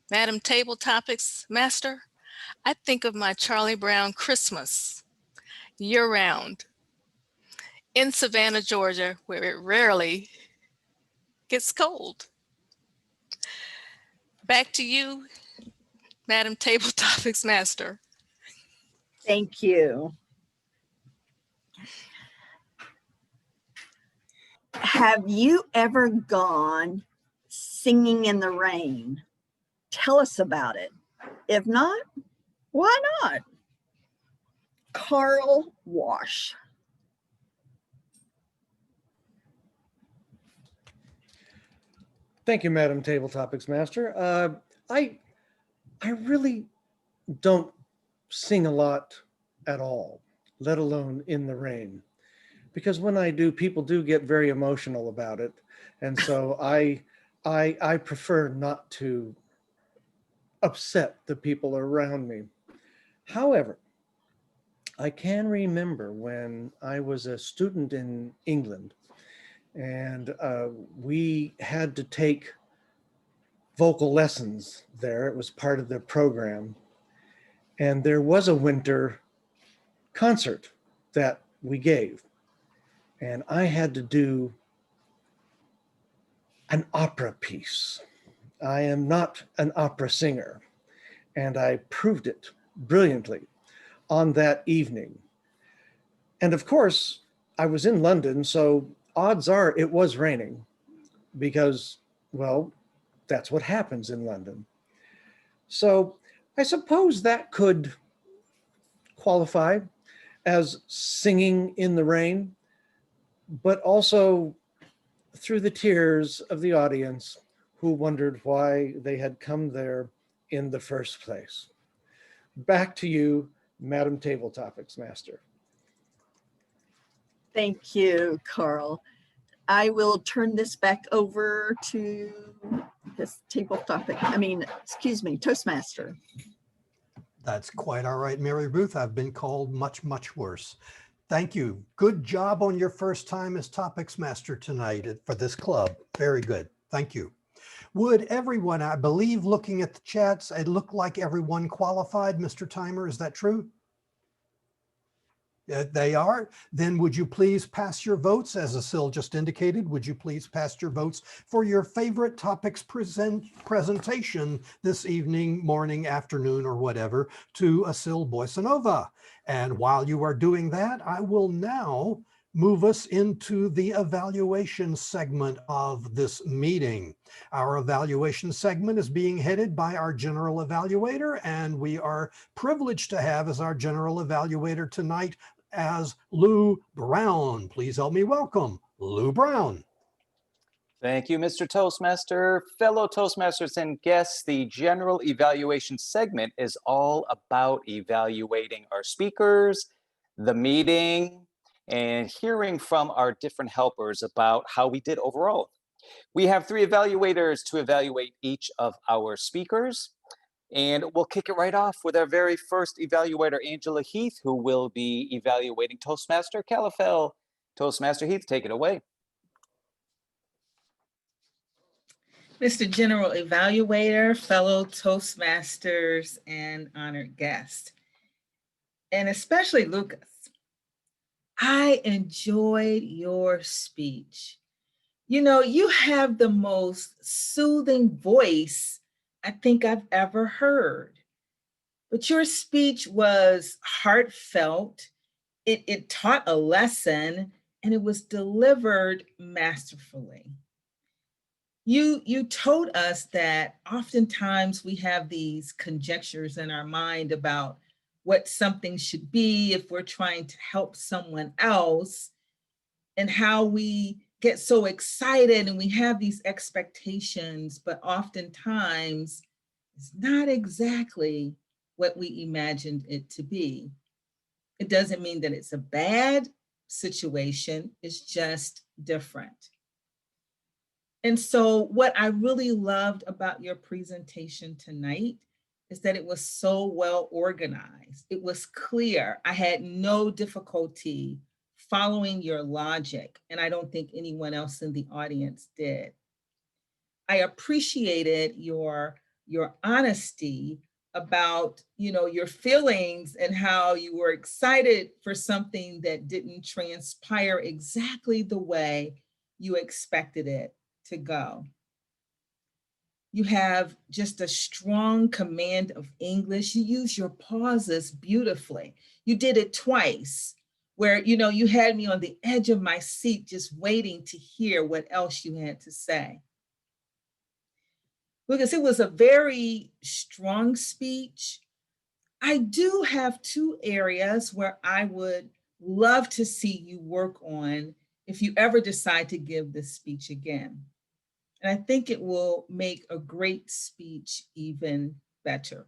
Madam Table Topics Master, I think of my Charlie Brown Christmas, year-round, in Savannah, Georgia, where it rarely gets cold. Back to you, Madam Table Topics Master. Thank you. Have you ever gone singing in the rain? Tell us about it. If not, why not? Carl Wash. Thank you, Madam Table Topics Master. I really don't sing a lot at all, let alone in the rain, because when I do, people do get very emotional about it, and so I prefer not to upset the people around me. However, I can remember when I was a student in England, and we had to take vocal lessons there. It was part of the program. And there was a winter concert that we gave. And I had to do an opera piece. I am not an opera singer, and I proved it brilliantly on that evening. And of course, I was in London, so odds are it was raining because, well, that's what happens in London. So I suppose that could qualify as singing in the rain, but also through the tears of the audience who wondered why they had come there in the first place. Back to you, Madam Table Topics Master. Thank you, Carl. I will turn this back over to this Toastmaster. That's quite all right, Mary Ruth. I've been called much, much worse. Thank you. Good job on your first time as Topics Master tonight for this club. Very good. Thank you. Would everyone, I believe looking at the chats, it looked like everyone qualified, Mr. Timer, is that true? They are. Then would you please pass your votes, as Asil just indicated, would you please pass your votes for your favorite topics presentation this evening, morning, afternoon, or whatever to Asil Boisanova. And while you are doing that, I will now move us into the evaluation segment of this meeting. Our evaluation segment is being headed by our general evaluator, and we are privileged to have as our general evaluator tonight as Lou Brown. Please help me welcome Lou Brown. Thank you, Mr. Toastmaster. Fellow Toastmasters and guests, the general evaluation segment is all about evaluating our speakers, the meeting, and hearing from our different helpers about how we did overall. We have 3 evaluators to evaluate each of our speakers. And we'll kick it right off with our very first evaluator, Angela Heath, who will be evaluating Toastmaster Calafell. Toastmaster Heath, take it away. Mr. General Evaluator, fellow Toastmasters, and honored guests, and especially Lukas, I enjoyed your speech. You know, you have the most soothing voice I think I've ever heard. But your speech was heartfelt, it taught a lesson, and it was delivered masterfully. You told us that oftentimes we have these conjectures in our mind about what something should be if we're trying to help someone else, and how we get so excited and we have these expectations, but oftentimes it's not exactly what we imagined it to be. It doesn't mean that it's a bad situation, it's just different. And so what I really loved about your presentation tonight is that it was so well organized. It was clear. I had no difficulty following your logic, and I don't think anyone else in the audience did. I appreciated your honesty about, you know, your feelings and how you were excited for something that didn't transpire exactly the way you expected it to go. You have just a strong command of English. You use your pauses beautifully. You did it twice, where, you know, you had me on the edge of my seat just waiting to hear what else you had to say. Because it was a very strong speech. I do have 2 areas where I would love to see you work on if you ever decide to give this speech again. And I think it will make a great speech even better.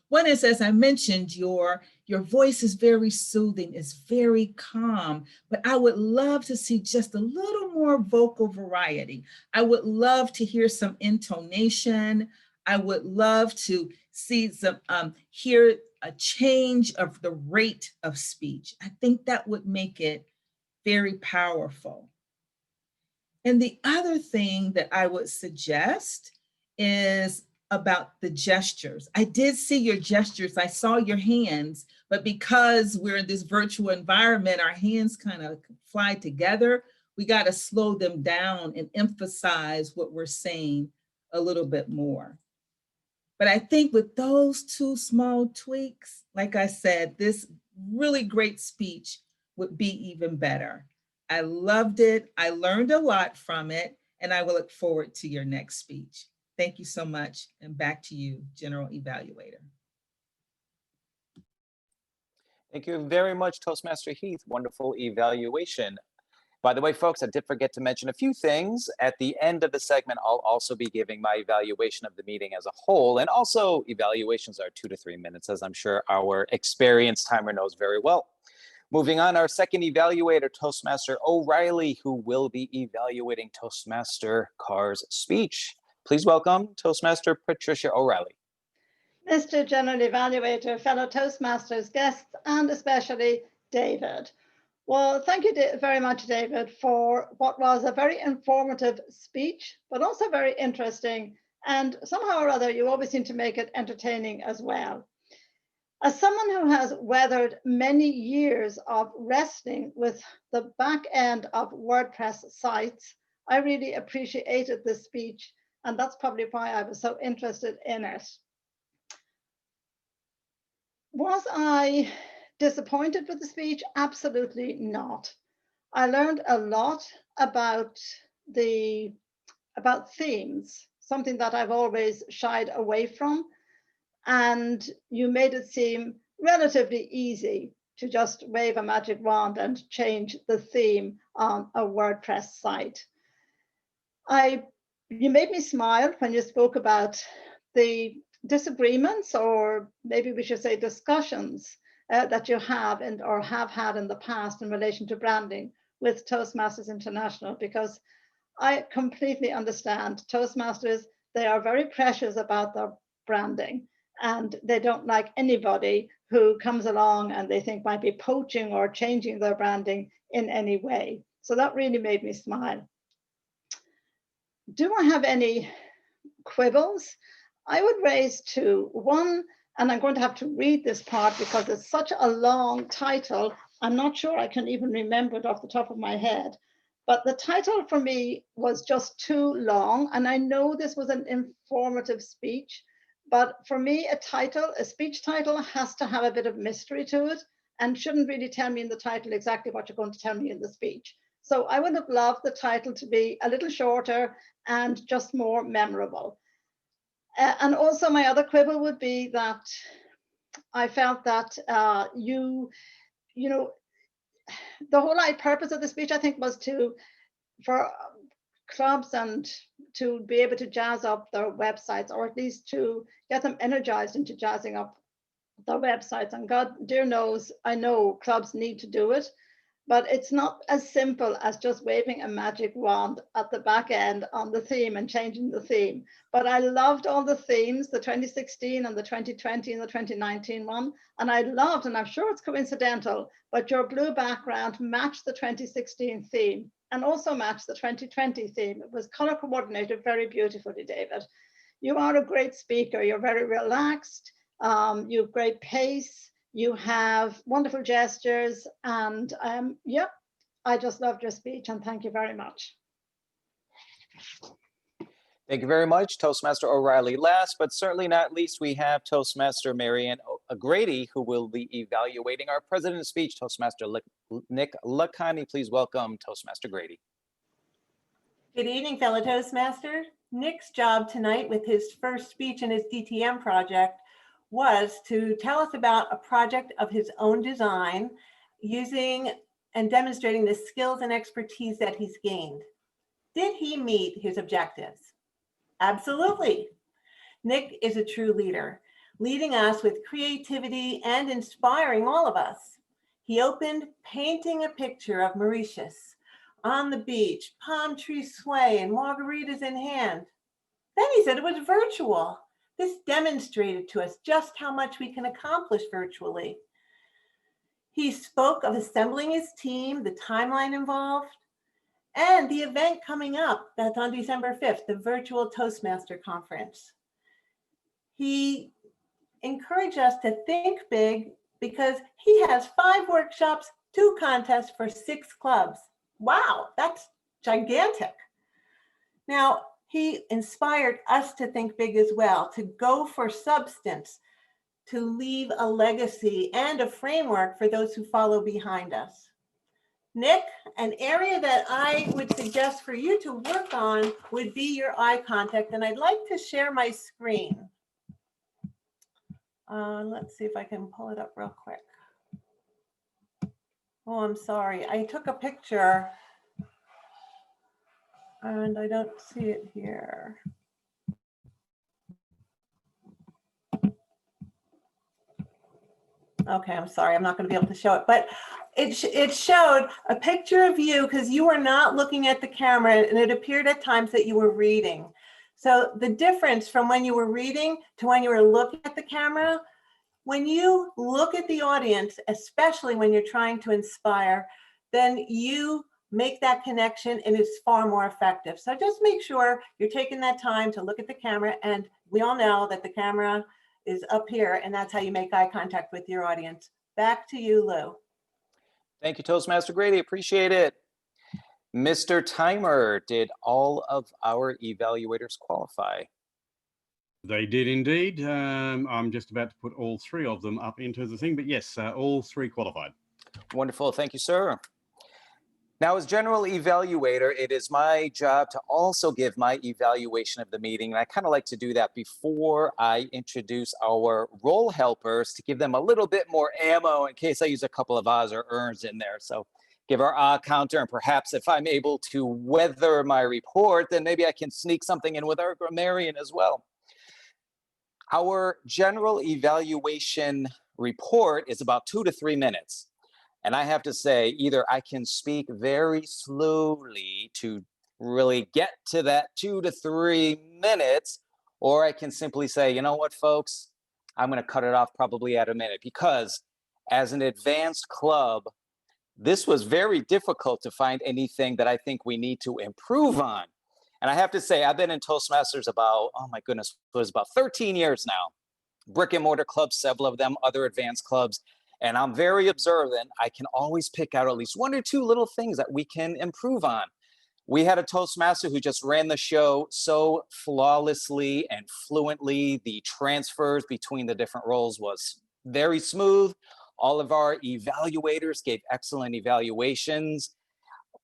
One is, as I mentioned, your voice is very soothing, it's very calm, but I would love to see just a little more vocal variety. I would love to hear some intonation. I would love to see some, hear a change of the rate of speech. I think that would make it very powerful. And the other thing that I would suggest is about the gestures. I did see your gestures. I saw your hands, but because we're in this virtual environment, our hands kind of fly together. We got to slow them down and emphasize what we're saying a little bit more. But I think with those two small tweaks, like I said, this really great speech would be even better. I loved it. I learned a lot from it, and I will look forward to your next speech. Thank you so much. And back to you, General Evaluator. Thank you very much, Toastmaster Heath. Wonderful evaluation. By the way, folks, I did forget to mention a few things. At the end of the segment, I'll also be giving my evaluation of the meeting as a whole. And also, evaluations are 2 to 3 minutes, as I'm sure our experienced timer knows very well. Moving on, our second evaluator, Toastmaster O'Reilly, who will be evaluating Toastmaster Carr's speech. Please welcome Toastmaster Patricia O'Reilly. Mr. General Evaluator, fellow Toastmasters, guests, and especially David. Well, thank you very much, David, for what was a very informative speech, but also very interesting. And somehow or other, you always seem to make it entertaining as well. As someone who has weathered many years of wrestling with the back end of WordPress sites, I really appreciated this speech, and that's probably why I was so interested in it. Was I disappointed with the speech? Absolutely not. I learned a lot about themes, something that I've always shied away from. And you made it seem relatively easy to just wave a magic wand and change the theme on a WordPress site. You made me smile when you spoke about the disagreements, or maybe we should say discussions, that you have or have had in the past in relation to branding with Toastmasters International, because I completely understand Toastmasters. They are very precious about their branding, and they don't like anybody who comes along and they think might be poaching or changing their branding in any way. So that really made me smile. Do I have any quibbles? I would raise two. One, and I'm going to have to read this part because it's such a long title. I'm not sure I can even remember it off the top of my head. But the title for me was just too long. And I know this was an informative speech, but for me, a speech title has to have a bit of mystery to it and shouldn't really tell me in the title exactly what you're going to tell me in the speech. So I would have loved the title to be a little shorter and just more memorable. And also my other quibble would be that I felt that the whole purpose of the speech, I think, was for clubs and to be able to jazz up their websites, or at least to get them energized into jazzing up their websites. And God dear knows, I know clubs need to do it, but it's not as simple as just waving a magic wand at the back end on the theme and changing the theme. But I loved all the themes, the 2016 and the 2020 and the 2019 one. And I loved, and I'm sure it's coincidental, but your blue background matched the 2016 theme and also matched the 2020 theme. It was color coordinated very beautifully, David. You are a great speaker. You're very relaxed. You have great pace. You have wonderful gestures, and yeah, I just loved your speech, and thank you very much. Thank you very much, Toastmaster O'Reilly. Last but certainly not least, we have Toastmaster Marianne Grady, who will be evaluating our president's speech. Toastmaster Nick Lakhani, please welcome Toastmaster Grady. Good evening, fellow Toastmasters. Nick's job tonight with his first speech in his DTM project was to tell us about a project of his own design, using and demonstrating the skills and expertise that he's gained. Did he meet his objectives? Absolutely. Nick is a true leader, leading us with creativity and inspiring all of us. He opened painting a picture of Mauritius on the beach, palm trees swaying, margaritas in hand. Then he said it was virtual. This demonstrated to us just how much we can accomplish virtually. He spoke of assembling his team, the timeline involved, and the event coming up that's on December 5th, the virtual Toastmaster conference. He encouraged us to think big because he has 5 workshops, 2 contests for 6 clubs. wow, that's gigantic. Now, he inspired us to think big as well, to go for substance, to leave a legacy and a framework for those who follow behind us. Nick, an area that I would suggest for you to work on would be your eye contact, and I'd like to share my screen. Let's see if I can pull it up real quick. Oh, I'm sorry. I took a picture and I don't see it here. Okay, I'm sorry. I'm not going to be able to show it, but it showed a picture of you because you were not looking at the camera, and it appeared at times that you were reading. So the difference from when you were reading to when you were looking at the camera, when you look at the audience, especially when you're trying to inspire, then you make that connection and it's far more effective. So just make sure you're taking that time to look at the camera, and we all know that the camera is up here, and that's how you make eye contact with your audience. Back to you, Lou. Thank you, Toastmaster Grady. Appreciate it. Mr. Timer, did all of our evaluators qualify? They did indeed. I'm just about to put all three of them up into the thing, but yes, all three qualified. Wonderful. Thank you, sir. Now, as general evaluator, it is my job to also give my evaluation of the meeting. And I kind of like to do that before I introduce our role helpers to give them a little bit more ammo in case I use a couple of ahs or earns in there. So give our ah counter, and perhaps if I'm able to weather my report, then maybe I can sneak something in with our grammarian as well. Our general evaluation report is about 2 to 3 minutes. And I have to say, either I can speak very slowly to really get to that 2 to 3 minutes, or I can simply say, you know what, folks, I'm going to cut it off probably at a minute, because as an advanced club, this was very difficult to find anything that I think we need to improve on. And I have to say, I've been in Toastmasters about, oh my goodness, it was about 13 years now. Brick and mortar clubs, several of them, other advanced clubs. And I'm very observant. I can always pick out at least 1 or 2 little things that we can improve on. We had a Toastmaster who just ran the show so flawlessly and fluently. The transfers between the different roles was very smooth. All of our evaluators gave excellent evaluations.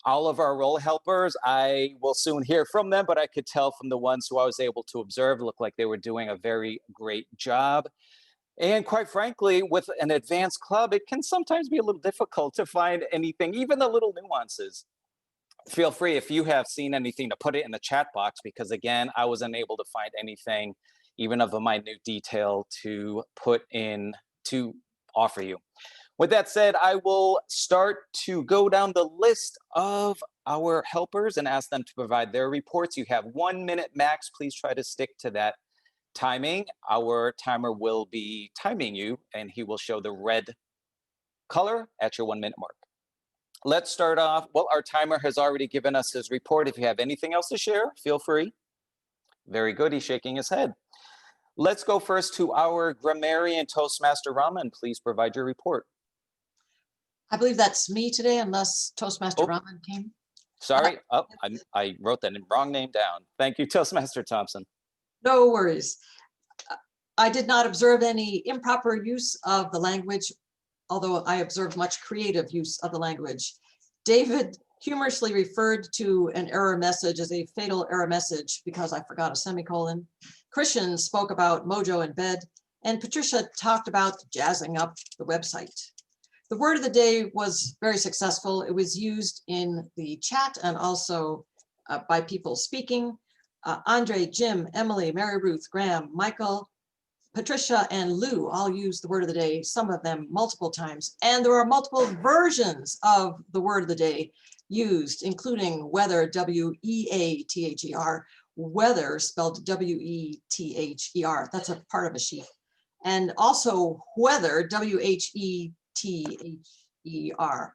All of our role helpers, I will soon hear from them, but I could tell from the ones who I was able to observe, looked like they were doing a very great job. And quite frankly, with an advanced club, it can sometimes be a little difficult to find anything, even the little nuances. Feel free, if you have seen anything, to put it in the chat box, because again, I was unable to find anything, even of a minute detail, to put in to offer you. With that said, I will start to go down the list of our helpers and ask them to provide their reports. You have 1 minute max. Please try to stick to that timing. Our timer will be timing you, and he will show the red color at your 1 minute mark. Let's start off. Well, our timer has already given us his report. If you have anything else to share, feel free. Very good. He's shaking his head. Let's go first to our grammarian, Toastmaster Raman. Please provide your report. I believe that's me today, unless Toastmaster Raman came. Sorry, I wrote that wrong name down. Thank you, Toastmaster Thompson. No worries. I did not observe any improper use of the language, although I observed much creative use of the language. David humorously referred to an error message as a fatal error message because I forgot a semicolon. Christian spoke about Mojo in bed, and Patricia talked about jazzing up the website. The word of the day was very successful. It was used in the chat and also by people speaking. Andre, Jim, Emily, Mary Ruth, Graham, Michael, Patricia, and Lou all used the word of the day, some of them multiple times. And there are multiple versions of the word of the day used, including weather, W-E-A-T-H-E-R, weather spelled W-E-T-H-E-R. That's a part of a sheet. And also weather, W-H-E-T-H-E-R.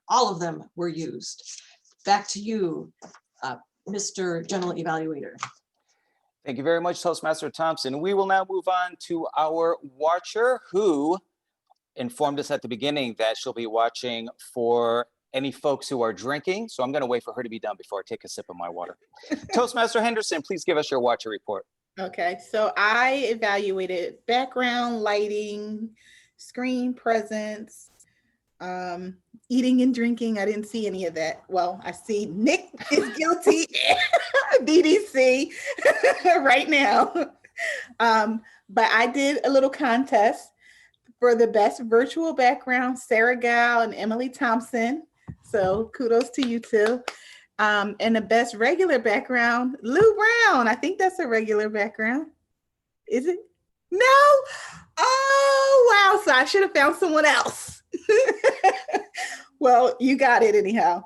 All of them were used. Back to you, Mr. General Evaluator. Thank you very much, Toastmaster Thompson. We will now move on to our watcher, who informed us at the beginning that she'll be watching for any folks who are drinking. So I'm going to wait for her to be done before I take a sip of my water. Toastmaster Henderson, please give us your watcher report. Okay, so I evaluated background, lighting, screen presence, eating and drinking. I didn't see any of that. Well, I see Nick is guilty, DDC right now. But I did a little contest for the best virtual background, Sarah Gal and Emily Thompson. So kudos to you two. And the best regular background, Lou Brown. I think that's a regular background. Is it? No? Oh, wow. So I should have found someone else. Well, you got it anyhow.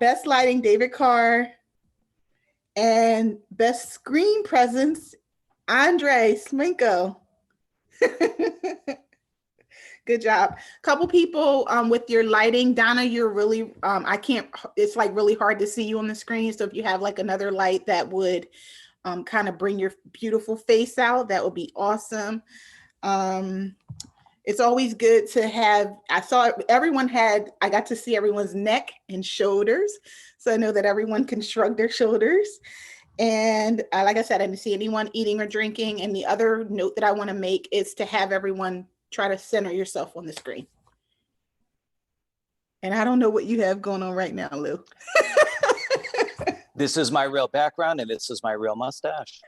Best lighting, David Carr. And best screen presence, Andre Sminko. Good job. Couple people with your lighting. Donna, you're really, it's like really hard to see you on the screen. So if you have like another light that would kind of bring your beautiful face out, that would be awesome. It's always good to have, I got to see everyone's neck and shoulders. So I know that everyone can shrug their shoulders. And like I said, I didn't see anyone eating or drinking. And the other note that I want to make is to have everyone try to center yourself on the screen. And I don't know what you have going on right now, Lou. This is my real background and this is my real mustache.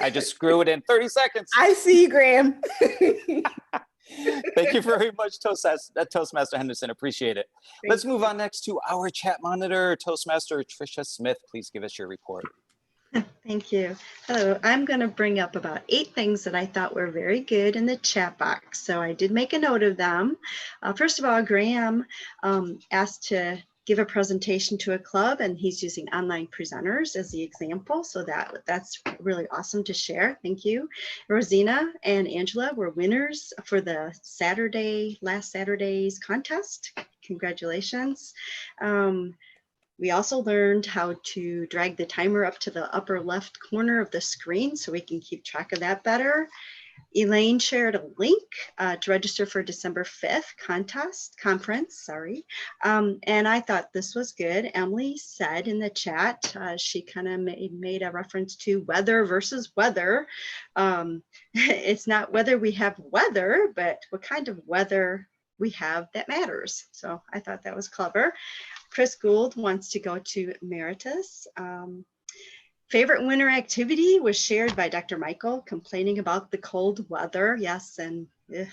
I just screw it in 30 seconds. I see you, Graham. Thank you very much, Toastmaster Henderson. Appreciate it. Let's move on next to our chat monitor. Toastmaster Tricia Smith, please give us your report. Thank you. Hello, I'm going to bring up about 8 things that I thought were very good in the chat box. So I did make a note of them. First of all, Graham asked to give a presentation to a club, and he's using online presenters as the example. So that's really awesome to share. Thank you. Rosina and Angela were winners for the last Saturday's contest. Congratulations. We also learned how to drag the timer up to the upper left corner of the screen so we can keep track of that better. Elaine shared a link to register for December 5th conference. And I thought this was good. Emily said in the chat, she kind of made a reference to weather versus weather. It's not whether we have weather, but what kind of weather we have that matters. So I thought that was clever. Chris Gould wants to go to Emeritus. Favorite winter activity was shared by Dr. Michael, complaining about the cold weather. Yes, and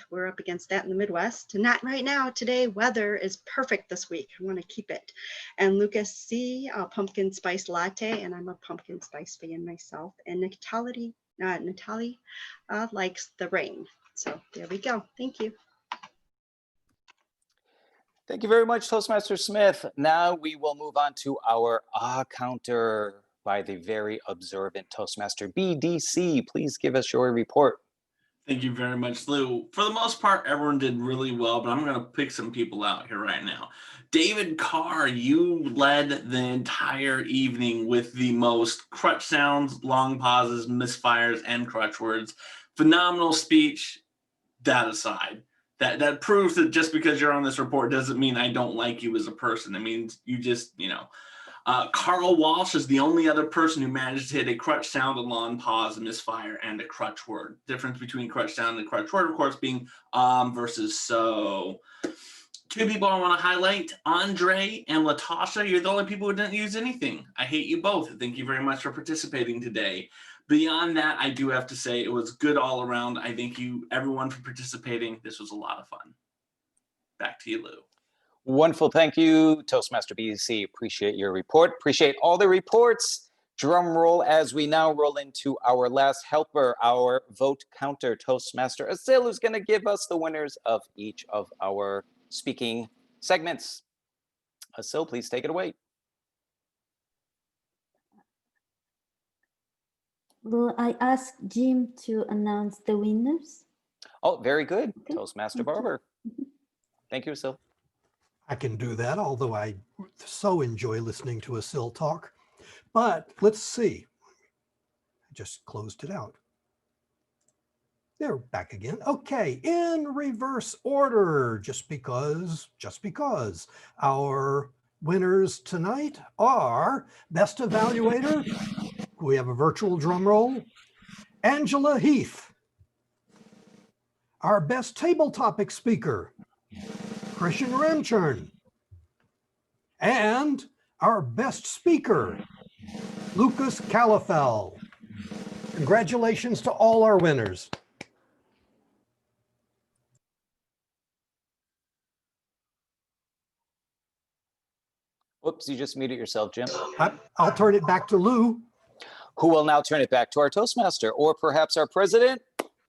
we're up against that in the Midwest. Not right now. Today, weather is perfect this week. I want to keep it. And Lukas C, pumpkin spice latte, and I'm a pumpkin spice fan myself. And Natalie likes the rain. So there we go. Thank you. Thank you very much, Toastmaster Smith. Now we will move on to our counter by the very observant Toastmaster BDC. Please give us your report. Thank you very much, Lou. For the most part, everyone did really well, but I'm going to pick some people out here right now. David Carr, you led the entire evening with the most crutch sounds, long pauses, misfires, and crutch words. Phenomenal speech. That aside. That proves that just because you're on this report doesn't mean I don't like you as a person. It means you just, Carl Walsh is the only other person who managed to hit a crutch sound, a long pause, a misfire, and a crutch word. Difference between crutch sound and crutch word, of course, being versus so. 2 people I want to highlight, Andre and Latasha. You're the only people who didn't use anything. I hate you both. Thank you very much for participating today. Beyond that, I do have to say it was good all around. I thank you, everyone, for participating. This was a lot of fun. Back to you, Lou. Wonderful. Thank you, Toastmaster BDC. Appreciate your report. Appreciate all the reports. Drum roll as we now roll into our last helper, our vote counter, Toastmaster Asil, who's going to give us the winners of each of our speaking segments. Asil, please take it away. Will I ask Jim to announce the winners? Oh, very good. Okay. Toastmaster Barber. Thank you, Asil. I can do that, although I so enjoy listening to Asil talk. But let's see. I just closed it out. They're back again. Okay, in reverse order, just because. Our winners tonight are Best Evaluator. We have a virtual drum roll. Angela Heath. Our Best Table Topic Speaker, Christian Remchern. And our Best Speaker, Lukas Calafell. Congratulations to all our winners. Whoops, you just muted yourself, Jim. I'll turn it back to Lou. Who will now turn it back to our Toastmaster or perhaps our president?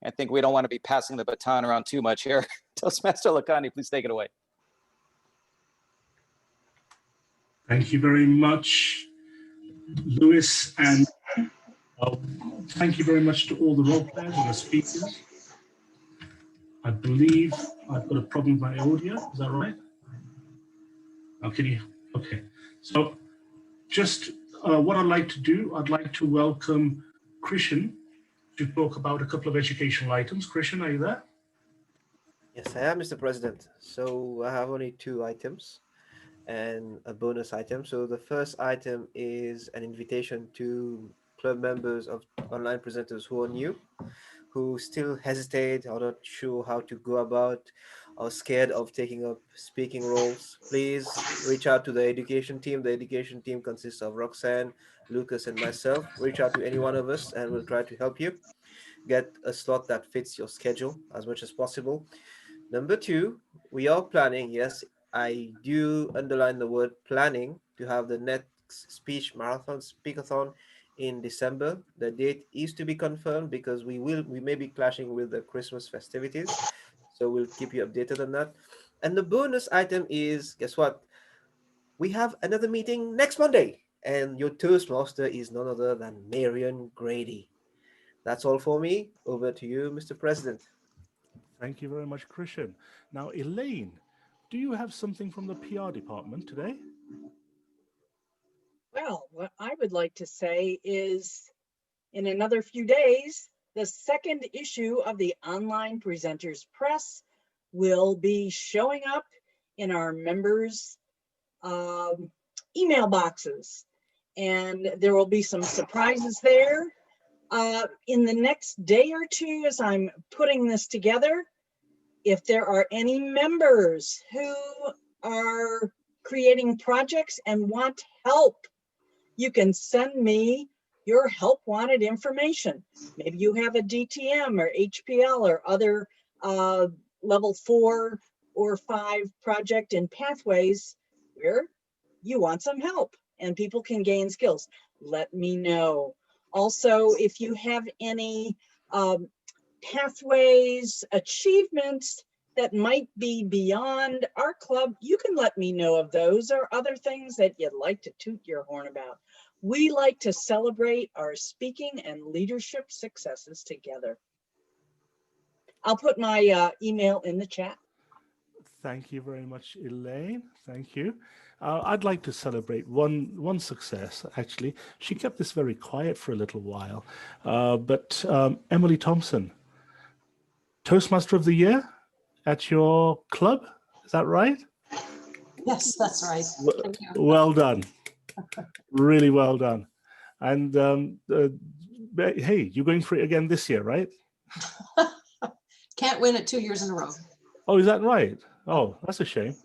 I think we don't want to be passing the baton around too much here. Toastmaster Lakhani, please take it away. Thank you very much, Lewis, and thank you very much to all the role players and the speakers. I believe I've got a problem with my audio. Is that right? Oh, can you? Okay. So just what I'd like to do, I'd like to welcome Christian to talk about a couple of educational items. Christian, are you there? Yes, I am, Mr. President. So I have only 2 items and a bonus item. So the first item is an invitation to club members of online presenters who are new, who still hesitate or not sure how to go about or scared of taking up speaking roles. Please reach out to the education team. The education team consists of Roxanne, Lucas, and myself. Reach out to any one of us and we'll try to help you get a slot that fits your schedule as much as possible. Number 2, we are planning, yes, I do underline the word planning, to have the next speech marathon, speakathon in December. The date is to be confirmed because we may be clashing with the Christmas festivities. So we'll keep you updated on that. And the bonus item is, guess what? We have another meeting next Monday, and your Toastmaster is none other than Marion Grady. That's all for me. Over to you, Mr. President. Thank you very much, Christian. Now, Elaine, do you have something from the PR department today? Well, what I would like to say is in another few days, the second issue of the Online Presenters Press will be showing up in our members' email boxes. And there will be some surprises there. In the next day or two, as I'm putting this together, if there are any members who are creating projects and want help, you can send me your help wanted information. Maybe you have a DTM or HPL or other level 4 or 5 project in pathways where you want some help and people can gain skills. Let me know. Also, if you have any pathways, achievements that might be beyond our club, you can let me know of those or other things that you'd like to toot your horn about. We like to celebrate our speaking and leadership successes together. I'll put my email in the chat. Thank you very much, Elaine. Thank you. I'd like to celebrate one success, actually. She kept this very quiet for a little while. But Emily Thompson, Toastmaster of the Year at your club, is that right? Yes, that's right. Thank you. Well done. Really well done. And hey, you're going for it again this year, right? Can't win it 2 years in a row. Oh, is that right? Oh, that's a shame.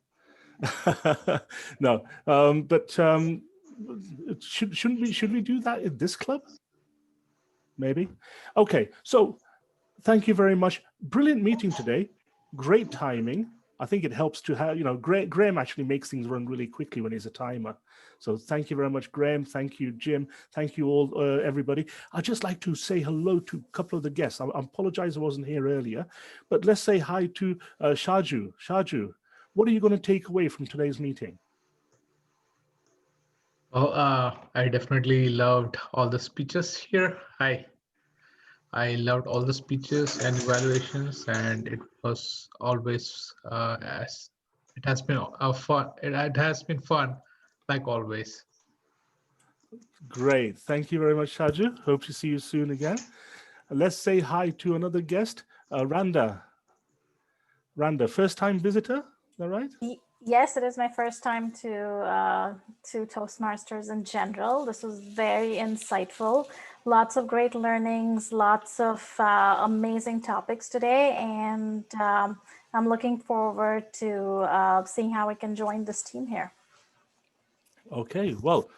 No, but should we do that in this club? Maybe. Okay, so thank you very much. Brilliant meeting today. Great timing. I think it helps to have, Graham actually makes things run really quickly when he's a timer. So thank you very much, Graham. Thank you, Jim. Thank you all, everybody. I'd just like to say hello to a couple of the guests. I apologize I wasn't here earlier, but let's say hi to Shaju. Shaju, what are you going to take away from today's meeting? Oh, I definitely loved all the speeches here. I loved all the speeches and evaluations, and it was always as it has been fun. It has been fun, like always. Great. Thank you very much, Shaju. Hope to see you soon again. Let's say hi to another guest, Randa, first time visitor, is that right? Yes, it is my first time to Toastmasters in general. This was very insightful. Lots of great learnings, lots of amazing topics today, and I'm looking forward to seeing how I can join this team here. Okay, well,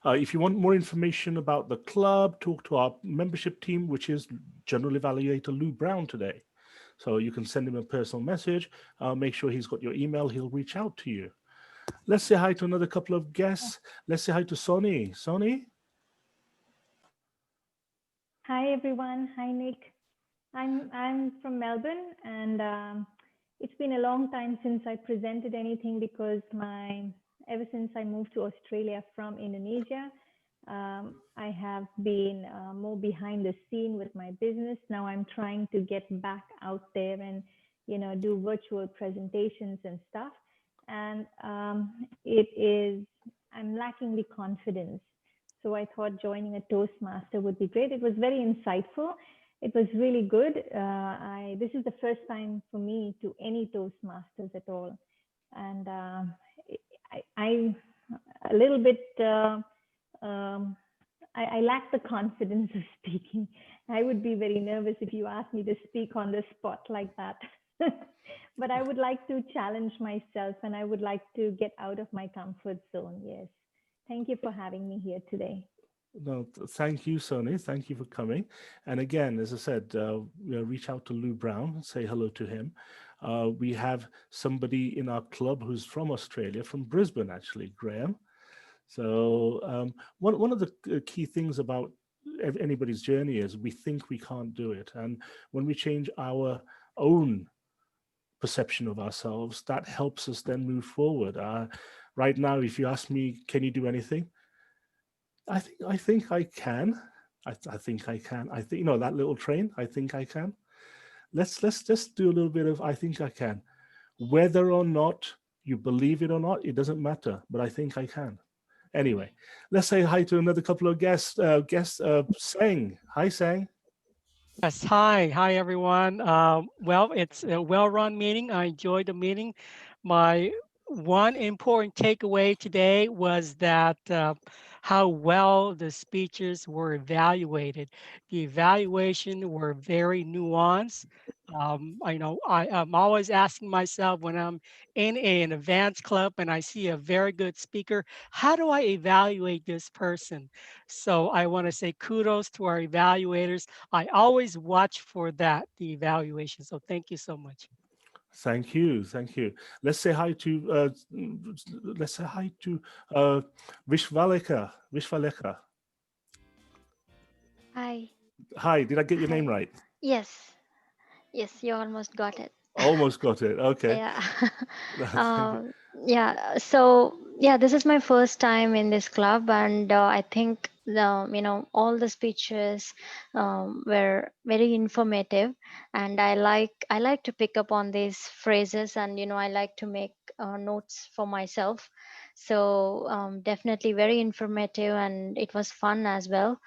if you want more information about the club, talk to our membership team, which is General Evaluator Lou Brown today. So you can send him a personal message. Make sure he's got your email. He'll reach out to you. Let's say hi to another couple of guests. Let's say hi to Sony. Sony? Hi, everyone. Hi, Nick. I'm from Melbourne, and it's been a long time since I presented anything because ever since I moved to Australia from Indonesia, I have been more behind the scene with my business. Now I'm trying to get back out there and, do virtual presentations and stuff. And I'm lacking the confidence. So I thought joining a Toastmaster would be great. It was very insightful. It was really good. This is the first time for me to any Toastmasters at all. And I a little bit, I lack the confidence of speaking. I would be very nervous if you asked me to speak on the spot like that. But I would like to challenge myself, and I would like to get out of my comfort zone. Yes. Thank you for having me here today. No, thank you, Sony. Thank you for coming. And again, as I said, reach out to Lou Brown, say hello to him. We have somebody in our club who's from Australia, from Brisbane, actually, Graham. So one of the key things about anybody's journey is we think we can't do it. And when we change our own perception of ourselves, that helps us then move forward. Right now, if you ask me, can you do anything? I think I can. I think I can. I think, that little train, I think I can. Let's just do a little bit of I think I can. Whether or not you believe it or not, it doesn't matter, but I think I can. Anyway, let's say hi to another couple of guests. Sang. Hi, Sang. Yes, hi everyone. Well, it's a well-run meeting. I enjoyed the meeting. My one important takeaway today was that how well the speeches were evaluated. The evaluation were very nuanced. I'm always asking myself when I'm in an advanced club and I see a very good speaker, how do I evaluate this person? So I want to say kudos to our evaluators. I always watch for that, the evaluation. So thank you so much. Thank you. Let's say hi to Vishvalekha. Hi. Hi, did I get your name right? Yes, you almost got it. Almost got it. Okay. Yeah. Yeah. So this is my first time in this club, and I think all the speeches were very informative, and I like to pick up on these phrases, and I like to make notes for myself. So definitely very informative, and it was fun as well.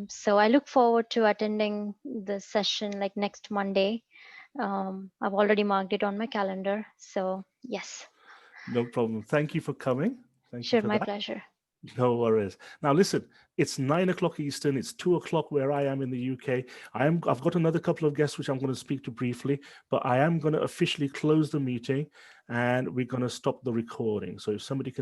So I look forward to attending the session like next Monday. I've already marked it on my calendar. So yes. No problem. Thank you for coming. Thank you for My that. pleasure. No worries. Now listen, it's 9 o'clock Eastern. It's 2 o'clock where I am in the UK. I've got another couple of guests which I'm going to speak to briefly, but I am going to officially close the meeting and we're going to stop the recording. So if somebody can